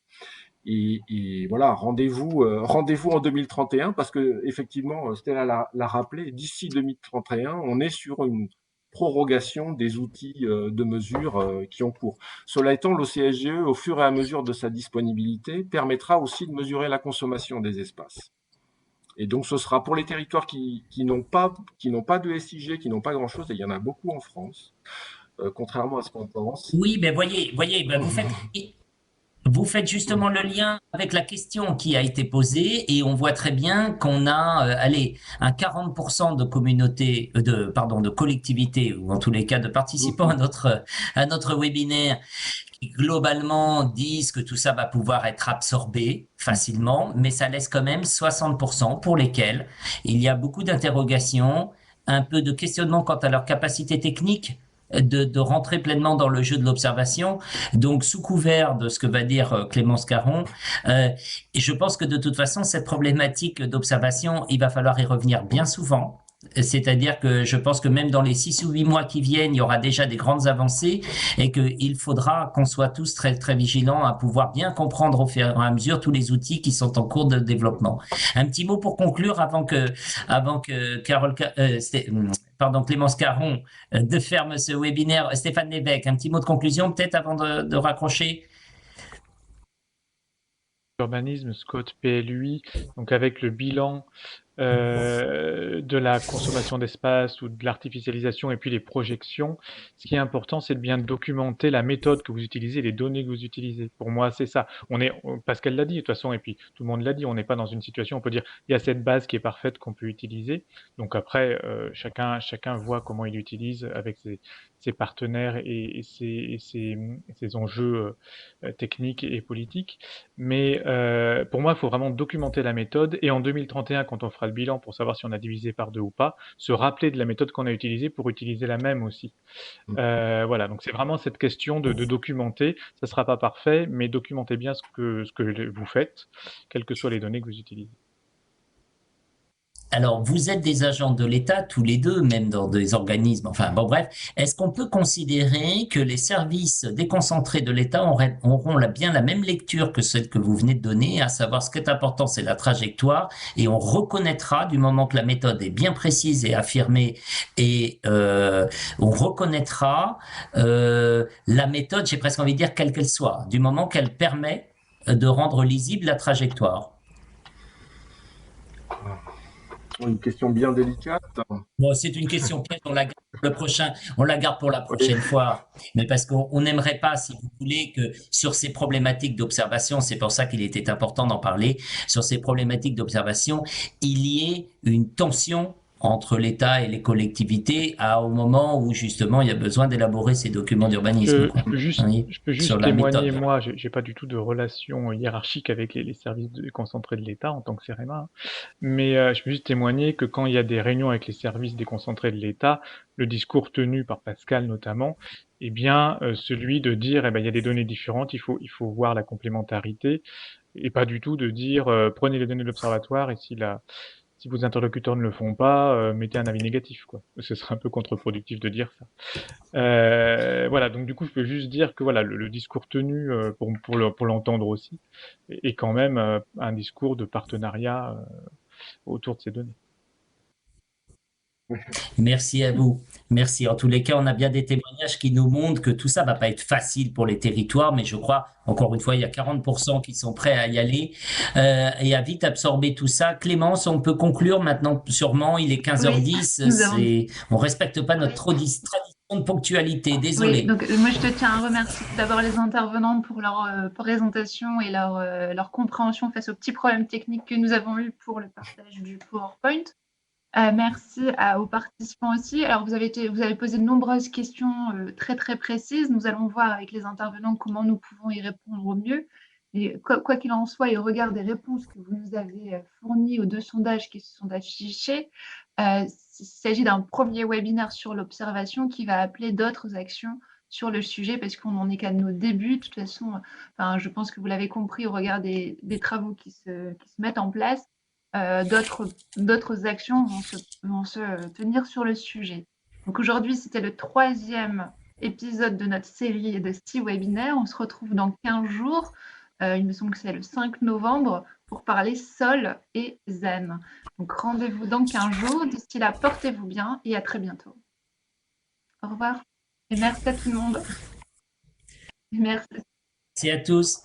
Speaker 4: Et voilà, rendez-vous en 2031 parce que effectivement, Stella l'a rappelé, d'ici 2031, on est sur une prorogation des outils de mesure qui ont cours. Cela étant, l'OCSGE, au fur et à mesure de sa disponibilité, permettra aussi de mesurer la consommation des espaces. Et donc, ce sera pour les territoires qui n'ont pas de SIG, qui n'ont pas grand-chose, et il y en a beaucoup en France, contrairement à ce qu'on pense.
Speaker 1: Oui, mais voyez, ben vous faites justement le lien avec la question qui a été posée et on voit très bien qu'on a, un 40% de communautés, de collectivités ou en tous les cas de participants à notre webinaire qui globalement disent que tout ça va pouvoir être absorbé facilement, mais ça laisse quand même 60% pour lesquels il y a beaucoup d'interrogations, un peu de questionnement quant à leur capacité technique de rentrer pleinement dans le jeu de l'observation. Donc, sous couvert de ce que va dire Clémence Caron, et je pense que de toute façon, cette problématique d'observation, il va falloir y revenir bien souvent. C'est-à-dire que je pense que même dans les 6 ou 8 mois qui viennent, il y aura déjà des grandes avancées et qu'il faudra qu'on soit tous très, très vigilants à pouvoir bien comprendre au fur et à mesure tous les outils qui sont en cours de développement. Un petit mot pour conclure avant que Clémence Caron de ferme ce webinaire. Stéphane Lévesque, un petit mot de conclusion peut-être avant de raccrocher.
Speaker 5: Urbanisme, Scott PLUI, donc avec le bilan de la consommation d'espace ou de l'artificialisation et puis les projections, ce qui est important, c'est de bien documenter la méthode que vous utilisez, les données que vous utilisez. Pour moi, c'est ça. Pascal l'a dit de toute façon, et puis tout le monde l'a dit, on n'est pas dans une situation, on peut dire, il y a cette base qui est parfaite qu'on peut utiliser. Donc après, chacun voit comment il utilise avec ses partenaires et ses enjeux techniques et politiques. Mais pour moi, il faut vraiment documenter la méthode et en 2031, quand on fera le bilan pour savoir si on a divisé par 2 ou pas, se rappeler de la méthode qu'on a utilisée pour utiliser la même aussi. Voilà, donc c'est vraiment cette question de documenter. Ça ne sera pas parfait, mais documentez bien ce que vous faites, quelles que soient les données que vous utilisez.
Speaker 1: Alors, vous êtes des agents de l'État, tous les deux, même dans des organismes. Enfin, bon, bref. Est-ce qu'on peut considérer que les services déconcentrés de l'État auront bien la même lecture que celle que vous venez de donner, à savoir ce qui est important, c'est la trajectoire, et on reconnaîtra, du moment que la méthode est bien précise et affirmée, et on reconnaîtra la méthode, j'ai presque envie de dire, quelle qu'elle soit, du moment qu'elle permet de rendre lisible la trajectoire.
Speaker 4: Une question bien délicate.
Speaker 1: Bon, c'est une question piège, on la garde pour la prochaine fois. Mais parce qu'on n'aimerait pas, si vous voulez, que sur ces problématiques d'observation, c'est pour ça qu'il était important d'en parler, sur ces problématiques d'observation, il y ait une tension entre l'État et les collectivités au moment où justement il y a besoin d'élaborer ces documents d'urbanisme,
Speaker 5: Je
Speaker 1: quoi.
Speaker 5: peux juste,
Speaker 1: Oui,
Speaker 5: je peux
Speaker 1: sur
Speaker 5: juste
Speaker 1: la
Speaker 5: témoigner,
Speaker 1: méthode.
Speaker 5: moi, j'ai pas du tout de relation hiérarchique avec les services déconcentrés de l'État en tant que CEREMA, hein. Mais je peux juste témoigner que quand il y a des réunions avec les services déconcentrés de l'État, le discours tenu par Pascal notamment, est bien celui de dire, eh ben, il y a des données différentes, il faut voir la complémentarité, et pas du tout de dire prenez les données de l'observatoire et si vos interlocuteurs ne le font pas, mettez un avis négatif, quoi. Ce serait un peu contre-productif de dire ça. Voilà, donc du coup, je peux juste dire que voilà, le discours tenu pour l'entendre aussi est quand même un discours de partenariat autour de ces données.
Speaker 1: Merci à vous. Merci. En tous les cas, on a bien des témoignages qui nous montrent que tout ça va pas être facile pour les territoires, mais je crois, encore une fois, il y a 40% qui sont prêts à y aller et à vite absorber tout ça. Clémence, on peut conclure maintenant, sûrement, il est 15h10,
Speaker 2: nous avons...
Speaker 1: on respecte pas notre tradition de ponctualité,
Speaker 2: Oui,
Speaker 1: désolé.
Speaker 2: donc moi je te tiens à remercier d'abord les intervenants pour leur présentation et leur compréhension face aux petits problèmes techniques que nous avons eus pour le partage du PowerPoint. Merci aux participants aussi. Alors, vous avez posé de nombreuses questions très, très précises. Nous allons voir avec les intervenants comment nous pouvons y répondre au mieux. Et quoi qu'il en soit, et au regard des réponses que vous nous avez fournies aux 2 sondages qui se sont affichés, il s'agit d'un premier webinaire sur l'observation qui va appeler d'autres actions sur le sujet parce qu'on n'en est qu'à nos débuts. De toute façon, enfin, je pense que vous l'avez compris au regard des travaux qui se mettent en place. D'autres actions vont se tenir sur le sujet. Donc aujourd'hui, c'était le 3e épisode de notre série de 6 webinaires. On se retrouve dans 15 jours. Il me semble que c'est le 5 novembre pour parler sol et ZAN. Donc rendez-vous dans 15 jours. D'ici là, portez-vous bien et à très bientôt. Au revoir et merci à tout le monde. Merci.
Speaker 1: Merci à tous.